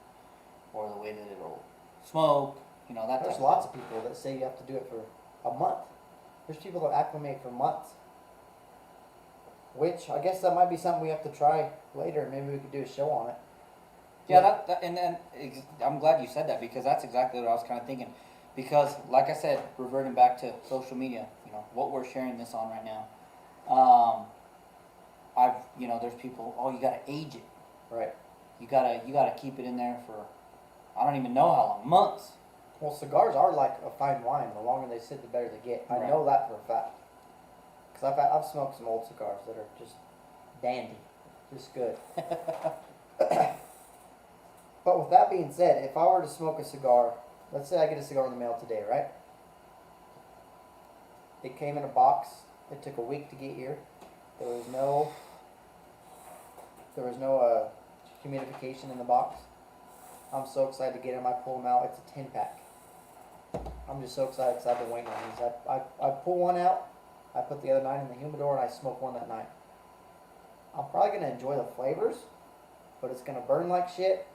or the way that it'll smoke. You know, that. There's lots of people that say you have to do it for a month. There's people that acclimate for months. Which I guess that might be something we have to try later. Maybe we could do a show on it. Yeah, I'm glad you said that, because that's exactly what I was kind of thinking. Because, like I said, reverting back to social media, you know, what we're sharing this on right now. There's people, oh, you gotta age it. Right. You gotta keep it in there for, I don't even know how long, months. Well, cigars are like a fine wine. The longer they sit, the better they get. I know that for a fact. Because I've smoked some old cigars that are just dandy, just good. But with that being said, if I were to smoke a cigar, let's say I get a cigar in the mail today, right? It came in a box. It took a week to get here. There was no humidification in the box. I'm so excited to get them. I pull them out. It's a 10-pack. I'm just so excited because I've been waiting on these. I pull one out. I put the other 9 in the humidor and I smoke one that night. I'm probably going to enjoy the flavors, but it's going to burn like shit.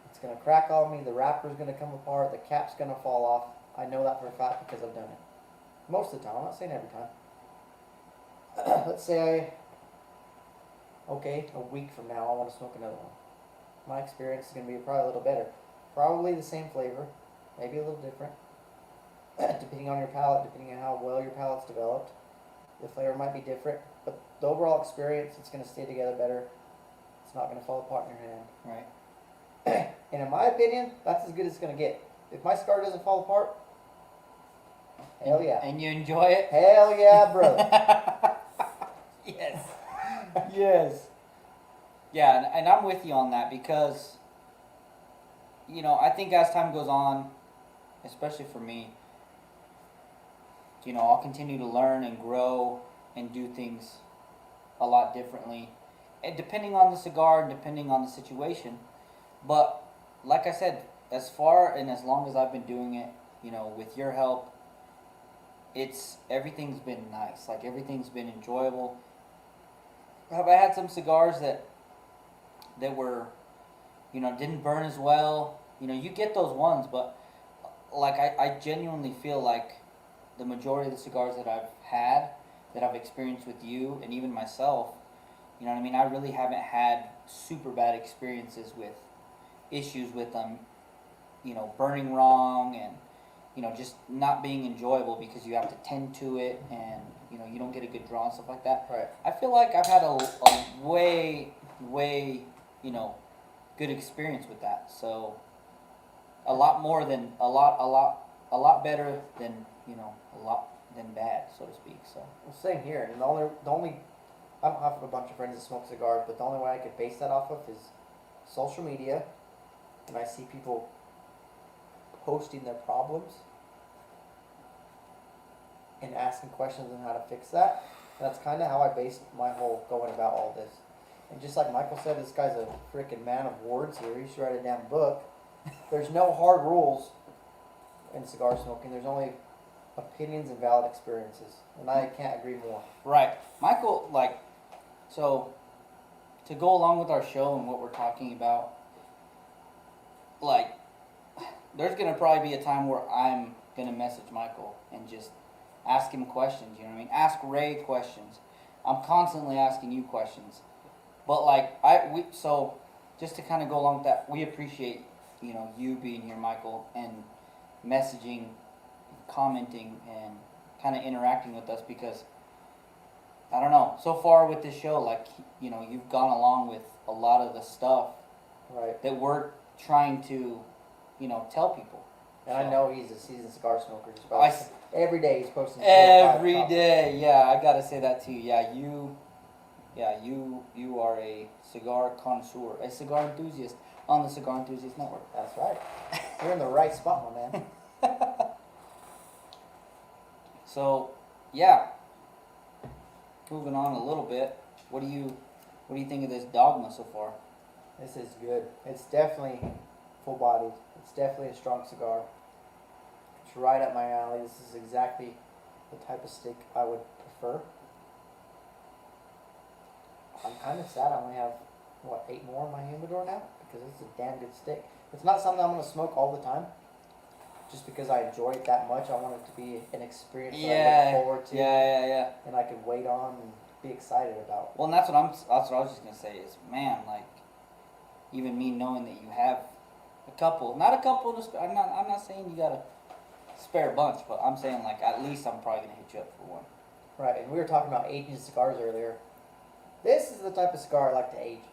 It's going to crack on me. The wrapper's going to come apart. The cap's going to fall off. I know that for a fact because I've done it. Most of the time. I'm not saying every time. Let's say a week from now I want to smoke another one. My experience is going to be probably a little better. Probably the same flavor, maybe a little different, depending on your palate, depending on how well your palate's developed. The flavor might be different, but the overall experience, it's going to stay together better. It's not going to fall apart in your hand. Right. And in my opinion, that's as good as it's going to get. If my cigar doesn't fall apart, hell yeah. And you enjoy it? Hell yeah, brother. Yes. Yes. Yeah, and I'm with you on that, because, you know, I think as time goes on, especially for me, you know, I'll continue to learn and grow and do things a lot differently, and depending on the cigar and depending on the situation. But like I said, as far and as long as I've been doing it, you know, with your help, everything's been nice. Like, everything's been enjoyable. Have I had some cigars that were, you know, didn't burn as well? You know, you get those ones, but like I genuinely feel like the majority of the cigars that I've had, that I've experienced with you and even myself, you know what I mean, I really haven't had super bad experiences with issues with them, you know, burning wrong and, you know, just not being enjoyable because you have to tend to it and, you know, you don't get a good draw and stuff like that. Right. I feel like I've had a way, you know, good experience with that. So a lot better than, you know, a lot than bad, so to speak. So. Well, same here. And the only I don't have a bunch of friends that smoke cigars, but the only way I could base that off of is social media, and I see people posting their problems and asking questions on how to fix that. And that's kind of how I based my whole going about all this. And just like Michael said, this guy's a freaking man of words here. He should write a damn book. There's no hard rules in cigar smoking. There's only opinions and valid experiences. And I can't agree more. Right. Michael, like, so to go along with our show and what we're talking about, like, there's going to probably be a time where I'm going to message Michael and just ask him questions, you know what I mean? Ask Ray questions. I'm constantly asking you questions. But like, so just to kind of go along with that, we appreciate, you know, you being here, Michael, and messaging, commenting, and kind of interacting with us, because I don't know. So far with this show, like, you know, you've gone along with a lot of the stuff Right. that we're trying to, you know, tell people. And I know he's a seasoned cigar smoker. Just I about s- every day he's posting 4 or 5 Every topics. day, yeah, I gotta say that too. Yeah, you are a cigar connoisseur, a cigar enthusiast on the Cigar Enthusiast Network. That's right. You're in the right spot, my man. So, yeah. Moving on a little bit, what do you think of this Dogma so far? This is good. It's definitely full bodied. It's definitely a strong cigar. It's right up my alley. This is exactly the type of stick I would prefer. I'm kind of sad I only have, 8 more in my humidor now? Because it's a damn good stick. It's not something I'm going to smoke all the time. Just because I enjoy it that much, I want it to be an experience that I look forward to. Yeah. And I can wait on and be excited about. Well, and that's what I was just gonna say is, man, like, even me knowing that you have not a couple to spare. I'm not saying you got a spare bunch, but I'm saying, like, at least I'm probably gonna hit you up for one. Right, and we were talking about aging cigars earlier. This is the type of cigar I like to age.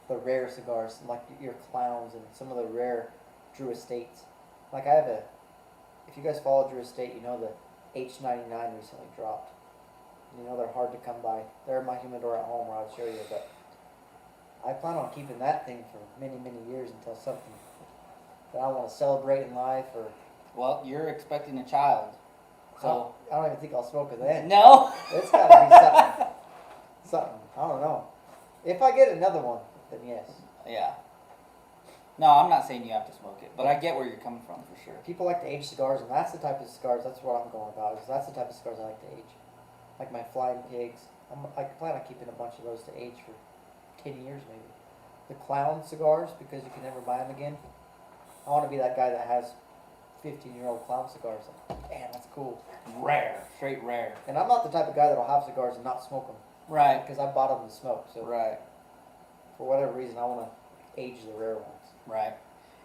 The rare cigars, like your Clowns and some of the rare Drew Estates. Like if you guys follow Drew Estate, you know the H99 recently dropped. You know they're hard to come by. They're in my humidor at home where I'll show you, but I plan on keeping that thing for many, many years until something that I want to celebrate in life or... Well, you're expecting a child, so... I don't even think I'll smoke it then. No! It's got to be something. Something. I don't know. If I get another one, then yes. Yeah. No, I'm not saying you have to smoke it, but I get where you're coming from for sure. People like to age cigars, and that's the type of cigars, that's what I'm going about, is that's the type of cigars I like to age. Like my Flying Pigs. I plan on keeping a bunch of those to age for 10 years maybe. The Clown cigars, because you can never buy them again. I want to be that guy that has 15-year-old Clown cigars. Like, man, that's cool. Rare. Straight rare. And I'm not the type of guy that'll have cigars and not smoke them. Right. Because I bought them to smoke. So Right. for whatever reason, I want to age the rare ones. Right.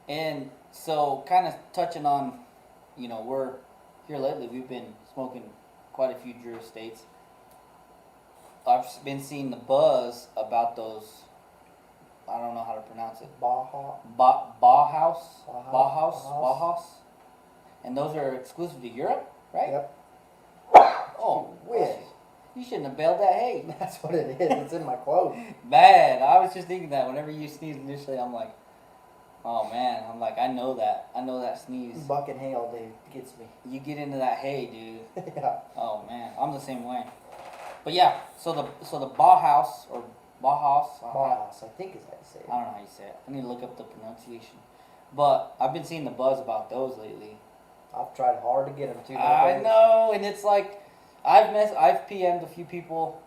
And so, kind of touching on, you know, we're here lately, we've been smoking quite a few Drew Estates. I've been seeing the buzz about those, I don't know how to pronounce it. Baja. Bauhaus? Bauhaus. Bauhaus? And those are exclusive to Europe, right? Yep. Oh, Whiz. you shouldn't have bailed that hay. That's what it is. It's in my clothes. Bad. I was just thinking that whenever you sneezed initially, I'm like, oh man, I'm like, I know that sneeze. Bucking hay all day gets me. You get into that hay, dude. Yeah. Oh man, I'm the same way. But yeah, so the Bauhaus or Bauhaus. Bauhaus, I think is how you say it. I don't know how you say it. I need to look up the pronunciation. But I've been seeing the buzz about those lately. I've tried hard to get them too. I know, and it's like I've PM'd a few people,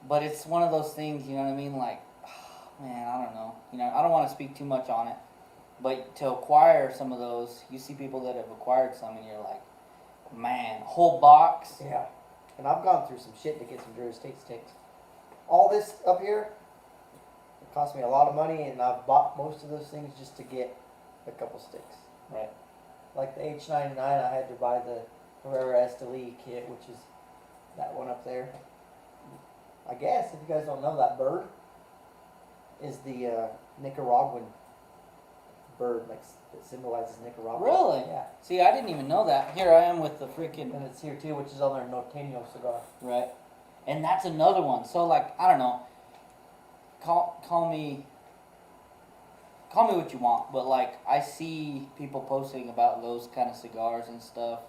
but it's one of those things, you know what I mean? Like, man, I don't know. You know, I don't want to speak too much on it, but to acquire some of those, you see people that have acquired some, and you're like, man, whole box. Yeah. And I've gone through some shit to get some Drew Estate sticks. All this up here, it cost me a lot of money, and I've bought most of those things just to get a couple sticks. Right. Like the H99, I had to buy the Herrera Esteli kit, which is that one up there. I guess, if you guys don't know, that bird is the Nicaraguan bird, like that symbolizes Nicaragua. Really? Yeah. See, I didn't even know that. Here I am with the freaking... And it's here too, which is on their Norteño cigar. Right. And that's another one. So, like, I don't know. Call me what you want, but like I see people posting about those kind of cigars and stuff,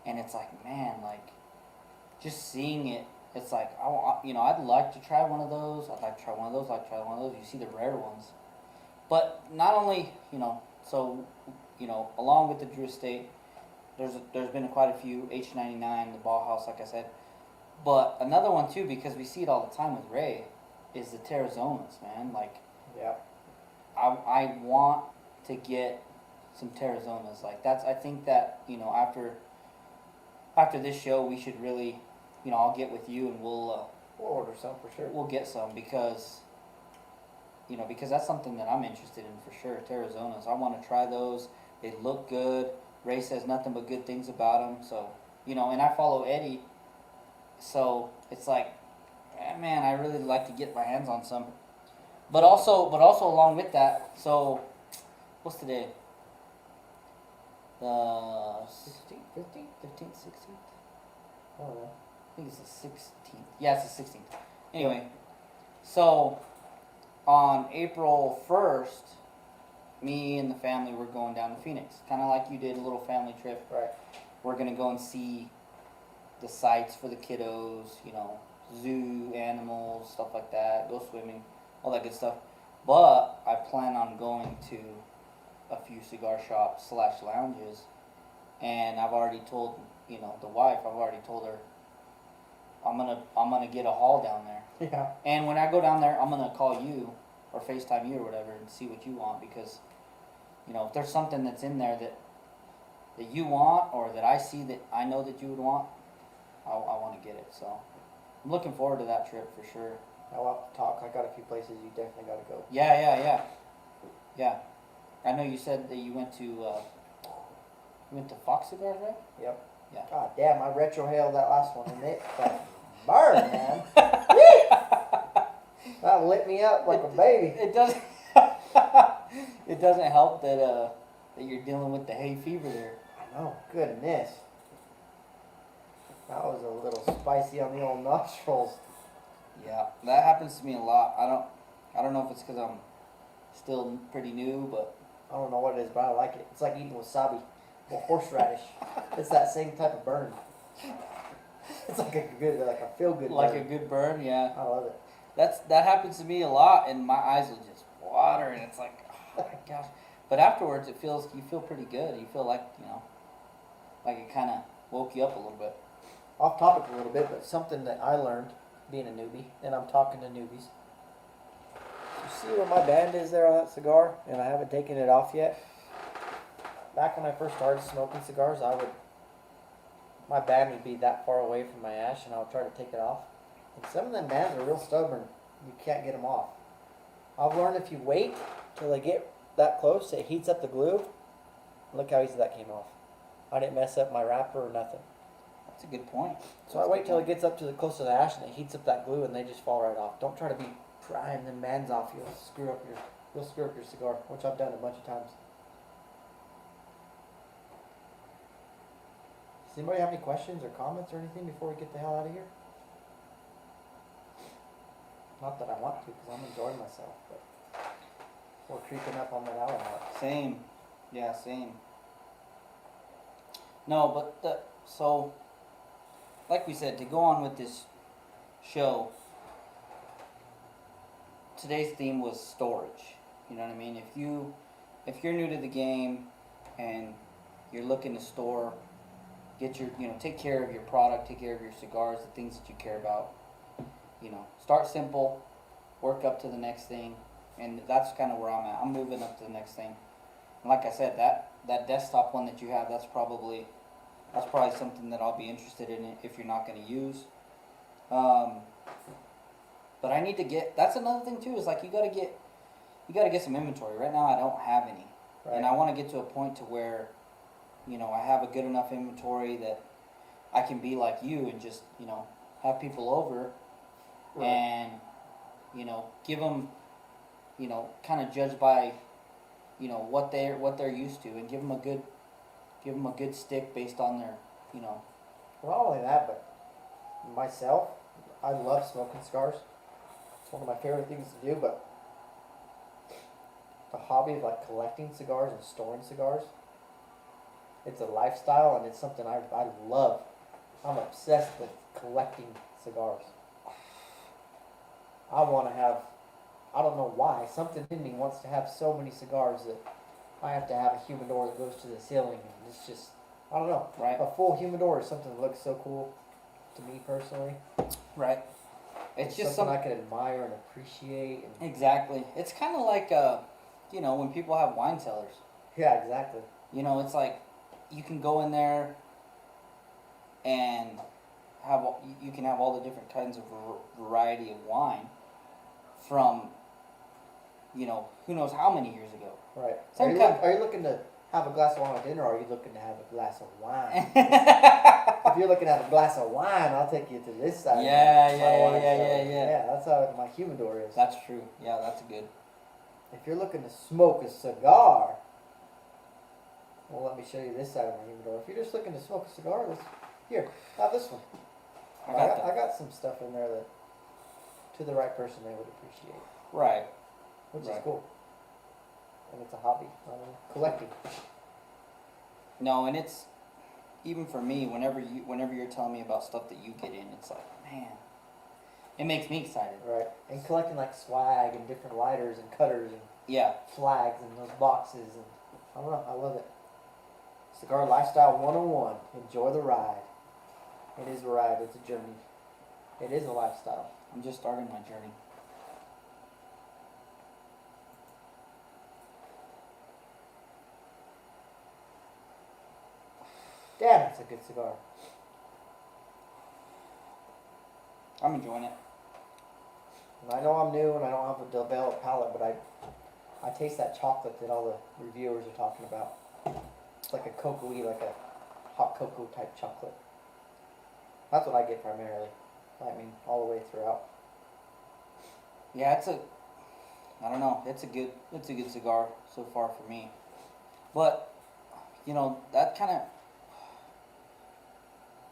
and it's like, man, like just seeing it, it's like I'd like to try one of those. I'd like to try one of those. I'd like to try one of those. You see the rare ones, but not only along with the Drew Estate, there's been quite a few H99, the Bauhaus, like I said, but another one too, because we see it all the time with Ray, is the Terrazonas, man. Like, Yeah. I want to get some Terrazonas. Like I think that, after this show we should really, I'll get with you and We'll order some for sure. we'll get some because that's something that I'm interested in for sure. Terrazonas. I want to try those. They look good. Ray says nothing but good things about them. So, and I follow Eddie So it's like, man, I really like to get my hands on some. But also along with that, so what's today? The 16th, 15th? 15th, 16th? I don't know. I think it's the 16th. Yeah, it's the 16th. Anyway, so on April 1st, me and the family were going down to Phoenix. Kind of like you did, a little family trip. Right. We're going to go and see the sights for the kiddos, you know, zoo, animals, stuff like that, go swimming, all that good stuff. But I plan on going to a few cigar shops / lounges, and I've already told, you know, the wife, I've already told her I'm gonna get a haul down there. Yeah. And when I go down there, I'm gonna call you or FaceTime you or whatever and see what you want, because, you know, if there's something that's in there that you want, or that I see that I know that you would want, I want to get it. So I'm looking forward to that trip for sure. I'll have to talk. I got a few places you definitely got to go. Yeah. I know you said that you went to Fox Cigars, right? Yep. Yeah. God damn, I retrohaled that last one, and it burned, man. That lit me up like a baby. It doesn't. It doesn't help that you're dealing with the hay fever there. I know. Goodness. That was a little spicy on the old nostrils. Yeah, that happens to me a lot. I don't know if it's because I'm still pretty new, but I don't know what it is, but I like it. It's like eating wasabi or horseradish. It's that same type of burn. It's like a feel good. like burn. a good burn. Yeah, I love it. that happens to me a lot, and my eyes will just water, and it's like, oh my gosh. But afterwards, you feel pretty good. You feel like, you know, like it kind of woke you up a little bit. Off topic a little bit, but something that I learned being a newbie, and I'm talking to newbies. You see where my band is there on that cigar, and I haven't taken it off yet? Back when I first started smoking cigars, my band would be that far away from my ash, and I would try to take it off. And some of them bands are real stubborn. You can't get them off. I've learned if you wait till they get that close, it heats up the glue. Look how easy that came off. I didn't mess up my wrapper or nothing. That's a good point. So I wait till it gets up to the close to the ash and it heats up that glue and they just fall right off. Don't try to be prying them bands off. You'll screw up your cigar, which I've done a bunch of times. Does anybody have any questions or comments or anything before we get the hell out of here? Not that I want to, because I'm enjoying myself, but we're creeping up on that hour mark. Same. Yeah, same. No, but so, like we said, to go on with this show, today's theme was storage. You know what I mean? If you're new to the game and you're looking to store, take care of your product, take care of your cigars, the things that you care about. You know, start simple, work up to the next thing, and that's kind of where I'm at. I'm moving up to the next thing. And like I said, that desktop one that you have, that's probably something that I'll be interested in if you're not going to use. But I need to get. That's another thing too. Is like you got to get some inventory. Right now, I don't have any, Right. and I want to get to a point to where, I have a good enough inventory that I can be like you and just have people over, Right. and give them, kind of judge by, what they're used to, and give them a good stick based on their, Well, not only that, but myself, I love smoking cigars. It's one of my favorite things to do, but the hobby of like collecting cigars and storing cigars, it's a lifestyle and it's something I love. I'm obsessed with collecting cigars. I want to have, I don't know why, something in me wants to have so many cigars that I have to have a humidor that goes to the ceiling, and it's just, I don't know. Right. A full humidor is something that looks so cool to me personally. right. It's just something I can admire and appreciate. And exactly. It's kind of like when people have wine cellars. yeah, exactly. It's like you can go in there and you can have all the different kinds of variety of wine from who knows how many years ago. Right. Some Are you, kind- are you looking to have a glass of wine with dinner, or are you looking to have a glass of wine? If you're looking to have a glass of wine, I'll take you to this side. Yeah, of my yeah, wine yeah, cellar. yeah, yeah. Yeah, that's how my humidor is. That's true. Yeah, that's good. If you're looking to smoke a cigar, well, let me show you this side of my humidor. If you're just looking to smoke a cigar, here, have this one. I got some stuff in there that, to the right person, they would appreciate. Right. Which is cool. And it's a hobby. Collecting. No, and it's, even for me, whenever you're telling me about stuff that you get in, it's like, man, it makes me excited. Right. And collecting like swag and different lighters and cutters and Yeah. flags and those boxes, and I don't know, I love it. Cigar Lifestyle 101. Enjoy the ride. It is a ride. It's a journey. It is a lifestyle. I'm just starting my journey. Damn, it's a good cigar. I'm enjoying it. And I know I'm new and I don't have a developed palate, but I taste that chocolate that all the reviewers are talking about. It's like a cocoa-y, like a hot cocoa type chocolate. That's what I get primarily. I mean, all the way throughout. Yeah, I don't know, it's a good cigar so far for me. But, that kind of,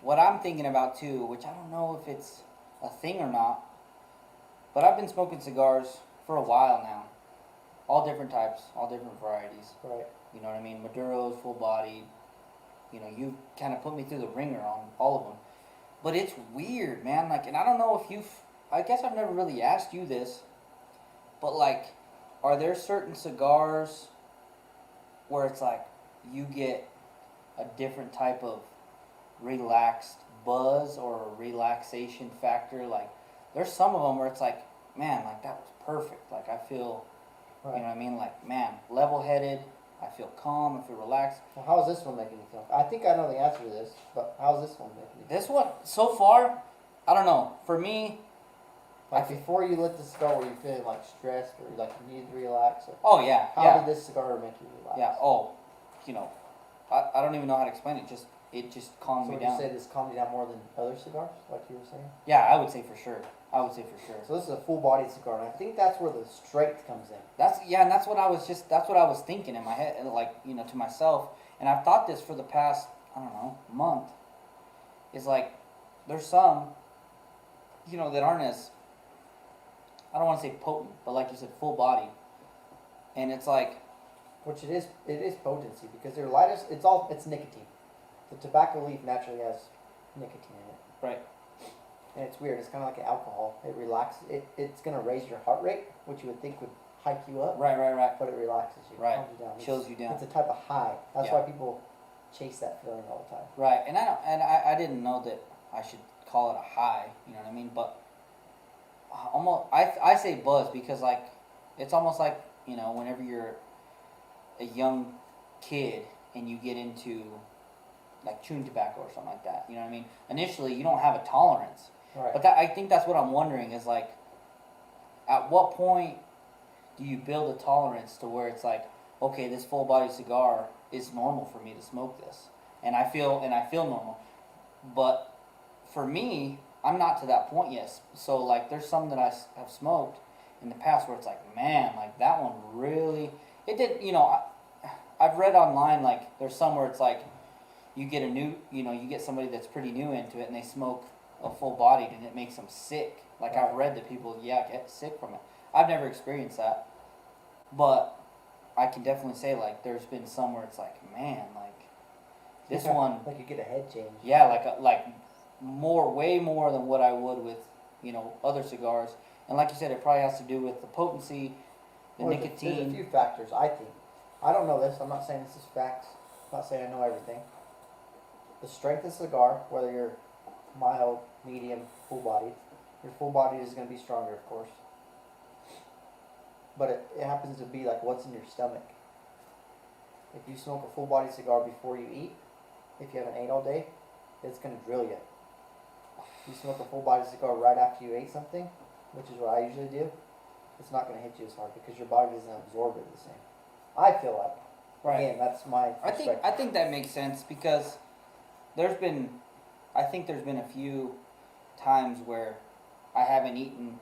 what I'm thinking about too, which I don't know if it's a thing or not, but I've been smoking cigars for a while now. All different types, all different varieties. Right. You know what I mean? Maduros, full bodied. You kind of put me through the ringer on all of them. But it's weird, man. Like, and I don't know if I guess I've never really asked you this, but like, are there certain cigars where it's like you get a different type of relaxed buzz or a relaxation factor? Like, there's some of them where it's like, man, like that was perfect. Like, I feel, Right. you know what I mean? Like, man, level-headed. I feel calm. I feel relaxed. Well, how is this one making you feel? I think I know the answer to this, but how's this one making you feel? This one, so far, I don't know. For me, Like before you lit the cigar, were you feeling like stressed or like you needed to relax? Or oh yeah, how yeah, did this cigar make you relax? yeah. Oh, I don't even know how to explain it. It just calmed So me would you down. say this calmed you down more than other cigars, like you were saying? Yeah, I would say for sure. So this is a full-bodied cigar, and I think that's where the strength comes in. And that's what I was thinking in my head, and like, to myself. And I've thought this for the past, I don't know, month. Is like, there's some, that aren't as, I don't want to say potent, but like you said, full bodied. And it's like, Which it is potency because they're lightest. It's nicotine. The tobacco leaf naturally has nicotine in it. right, And it's weird. It's kind of like alcohol. It relaxes. It's gonna raise your heart rate, which you would think would hike you up, right, but it relaxes you, Right. calms you down, chills you down. It's a type of high. That's Yeah. why people chase that feeling all the time. Right, and I didn't know that I should call it a high, you know what I mean? But almost, I say buzz because like, it's almost like, whenever you're a young kid and you get into like chewing tobacco or something like that, you know what I mean? Initially, you don't have a tolerance, Right. but I think that's what I'm wondering is like, at what point do you build a tolerance to where it's like, okay, this full body cigar is normal for me to smoke this, and I feel normal, but for me, I'm not to that point yet. So like, there's some that I have smoked in the past where it's like, man, like that one really, it did, I've read online like there's some where it's like, you get you get somebody that's pretty new into it and they smoke a full bodied and it makes them sick. Like, Right. I've read that people get sick from it. I've never experienced that, but I can definitely say like there's been some where it's like, man, like this one, like you get a head change. yeah, like way more than what I would with other cigars. And like you said, it probably has to do with the potency, the Well, nicotine. There's a few factors, I think. I don't know this. I'm not saying this is facts. I'm not saying I know everything. The strength of the cigar, whether you're mild, medium, full-bodied. Your full-bodied is going to be stronger, of course. But it happens to be like what's in your stomach. If you smoke a full-bodied cigar before you eat, if you haven't ate all day, it's going to drill you. If you smoke a full-bodied cigar right after you ate something, which is what I usually do, it's not going to hit you as hard because your body doesn't absorb it the same. I feel like. Right. Again, that's my perspective. I think that makes sense because there's been, I think there's been a few times where I haven't eaten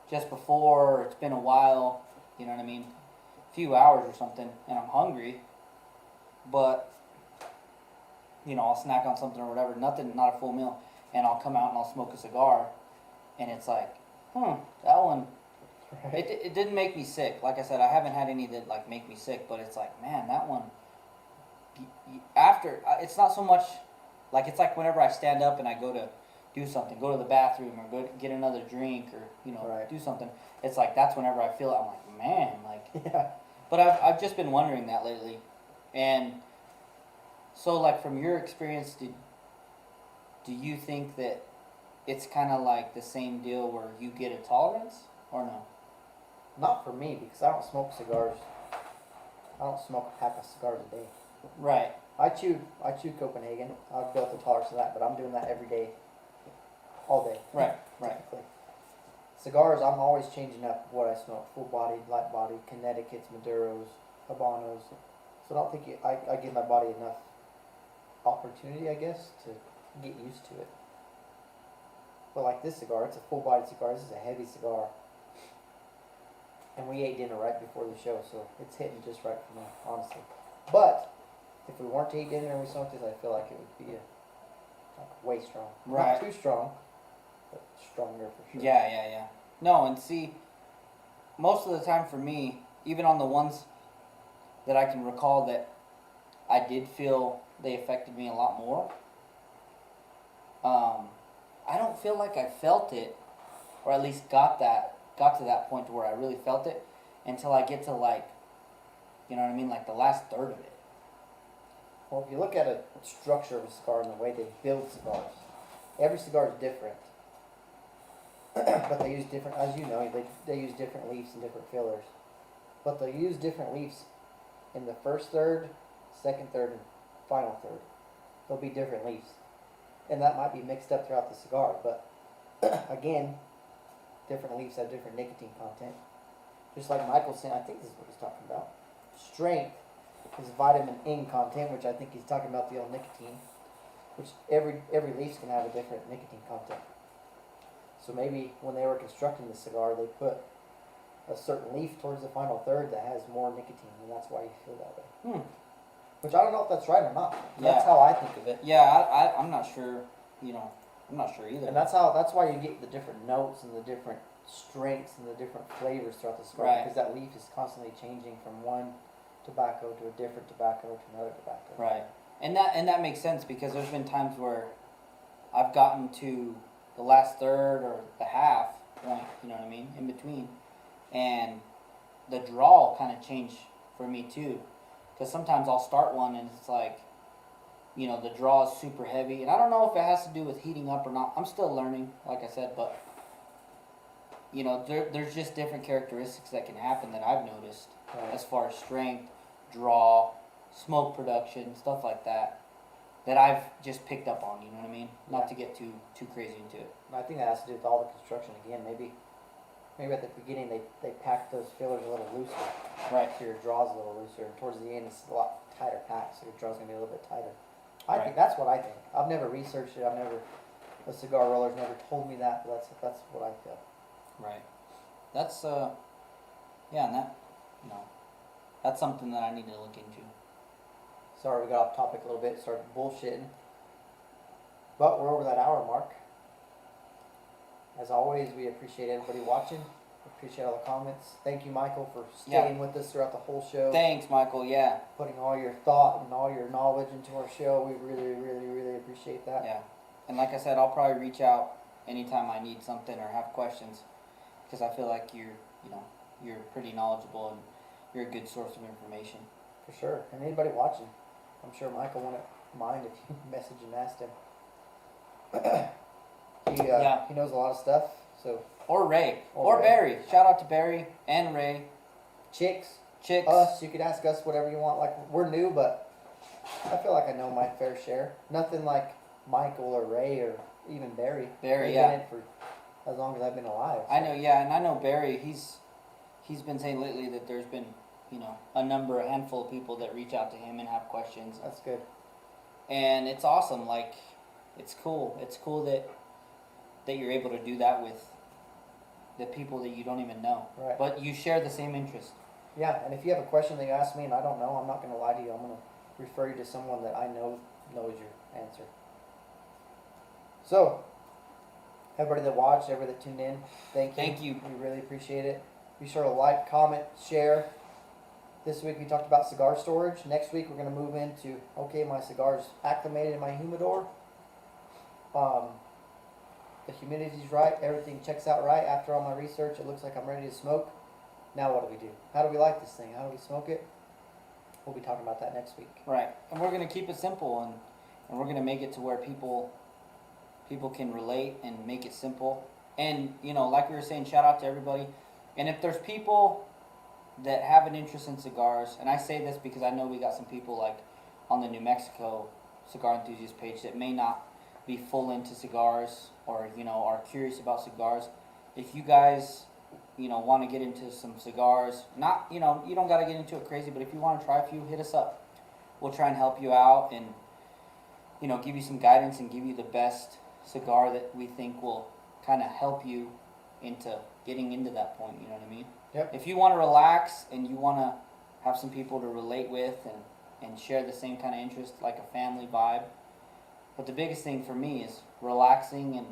just before, or it's been a while, you know what I mean, a few hours or something, and I'm hungry, but, you know, I'll snack on something or whatever, nothing, not a full meal, and I'll come out and I'll smoke a cigar, and it's like, that one, Right. it didn't make me sick. Like I said, I haven't had any that like make me sick, but it's like, man, that one, after, it's not so much, like it's like whenever I stand up and I go to do something, go to the bathroom or go to get another drink or, you know, Right. do something, it's like, that's whenever I feel it, I'm like, man, like, Yeah. but I've just been wondering that lately, and so like from your experience, do you think that it's kind of like the same deal where you get a tolerance or no? Not for me, because I don't smoke cigars. I don't smoke half a cigar a day. Right. I chew Copenhagen. I've built a tolerance to that, but I'm doing that every day, all day. Right. Right. Typically. Cigars, I'm always changing up what I smoke. Full body, light body, Connecticut's, Maduros, Habanos. So I don't think I give my body enough opportunity, I guess, to get used to it. But like this cigar, it's a full body cigar. This is a heavy cigar. And we ate dinner right before the show, so it's hitting just right for me, honestly. But if we weren't to eat dinner and we smoked this, I feel like it would be like way strong. Right. Not too strong, but stronger for sure. Yeah. No, and see, most of the time for me, even on the ones that I can recall that I did feel they affected me a lot more, I don't feel like I felt it, or at least got to that point where I really felt it until I get to like, you know what I mean, like the last third of it. Well, if you look at a structure of a cigar and the way they build cigars, every cigar is different. But they use different, as you know, they use different leaves and different fillers. But they use different leaves in the first third, second third, and final third. There'll be different leaves. And that might be mixed up throughout the cigar, but again, different leaves have different nicotine content. Just like Michael's saying, I think this is what he's talking about. Strength is vitamin N content, which I think he's talking about the old nicotine, which every leaf's can have a different nicotine content. So maybe when they were constructing the cigar, they put a certain leaf towards the final third that has more nicotine, and that's why you feel that way. Which I don't know if that's right or not. That's how I think of it. Yeah, I'm not sure, you know, I'm not sure either. And that's why you get the different notes and the different strengths and the different flavors throughout the cigar, Right. because that leaf is constantly changing from one tobacco to a different tobacco to another tobacco. Right. And that makes sense because there's been times where I've gotten to the last third or the half point, you know what I mean, in between, and the draw kind of changed for me too. Because sometimes I'll start one and it's like, you know, the draw is super heavy, and I don't know if it has to do with heating up or not. I'm still learning, like I said, but you know, there's just different characteristics that can happen that I've noticed as far as strength, draw, smoke production, stuff like that I've just picked up on. You know what I mean? Not to get too crazy into it. And I think that has to do with all the construction again. Maybe at the beginning they pack those fillers a little looser. Right. So your draw's a little looser, and towards the end it's a lot tighter packed, so your draw's gonna be a little bit tighter. I Right. think that's what I think. I've never researched it. The cigar roller's never told me that, but that's what I feel. Right. That's yeah, and that, you know, that's something that I need to look into. Sorry we got off topic a little bit, started bullshitting. But we're over that hour mark. As always, we appreciate everybody watching. Appreciate all the comments. Thank you, Michael, for staying with us throughout the whole show. Thanks, Michael. Yeah. Putting all your thought and all your knowledge into our show. We really, really, really appreciate that. Yeah. And like I said, I'll probably reach out anytime I need something or have questions, because I feel like you're pretty knowledgeable and you're a good source of information. For sure. And anybody watching, I'm sure Michael wouldn't mind if you message and asked him. He knows a lot of stuff. So Or Ray. Or Barry. Shout out to Barry and Ray. Chicks. Us. You could ask us whatever you want. Like, we're new, but I feel like I know my fair share. Nothing like Michael or Ray or even Barry. Barry, They've been in it for as long as I've been alive. So. I know, yeah, and I know Barry. He's been saying lately that there's been a handful of people that reach out to him and have questions. That's good. And it's awesome. Like, it's cool. It's cool that you're able to do that with the people that you don't even know. Right. But you share the same interest. Yeah, and if you have a question that you ask me and I don't know, I'm not going to lie to you. I'm going to refer you to someone that I know knows your answer. So, everybody that watched, everybody that tuned in, thank you. Thank you. We really appreciate it. Be sure to like, comment, share. This week we talked about cigar storage. Next week we're going to move into, okay, my cigar's acclimated in my humidor. The humidity's right. Everything checks out right. After all my research, it looks like I'm ready to smoke. Now what do we do? How do we light this thing? How do we smoke it? We'll be talking about that next week. Right. And we're going to keep it simple, and we're going to make it to where people can relate and make it simple. And, like we were saying, shout out to everybody. And if there's people that have an interest in cigars, and I say this because I know we got some people like on the New Mexico Cigar Enthusiast page that may not be full into cigars or, are curious about cigars. If you guys, want to get into some cigars, not, you don't got to get into it crazy, but if you want to try a few, hit us up. We'll try and help you out and, give you some guidance and give you the best cigar that we think will kind of help you into getting into that point, you know what I mean? Yep. If you want to relax and you want to have some people to relate with and share the same kind of interest, like a family vibe. But the biggest thing for me is relaxing and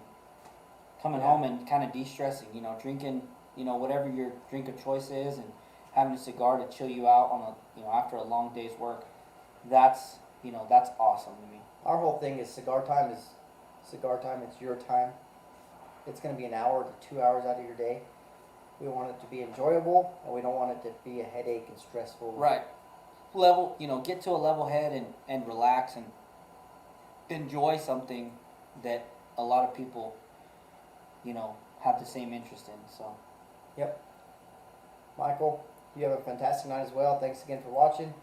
coming home and kind of de-stressing, drinking, whatever your drink of choice is, and having a cigar to chill you out on after a long day's work. That's awesome to me. Our whole thing is cigar time. It's your time. It's going to be an hour to 2 hours out of your day. We want it to be enjoyable, and we don't want it to be a headache and stressful. Right. Get to a level head and relax and enjoy something that a lot of people, have the same interest in. So. Yep. Michael, you have a fantastic night as well. Thanks again for watching.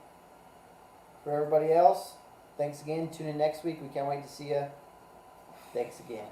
For everybody else, thanks again. Tune in next week. We can't wait to see you. Thanks again.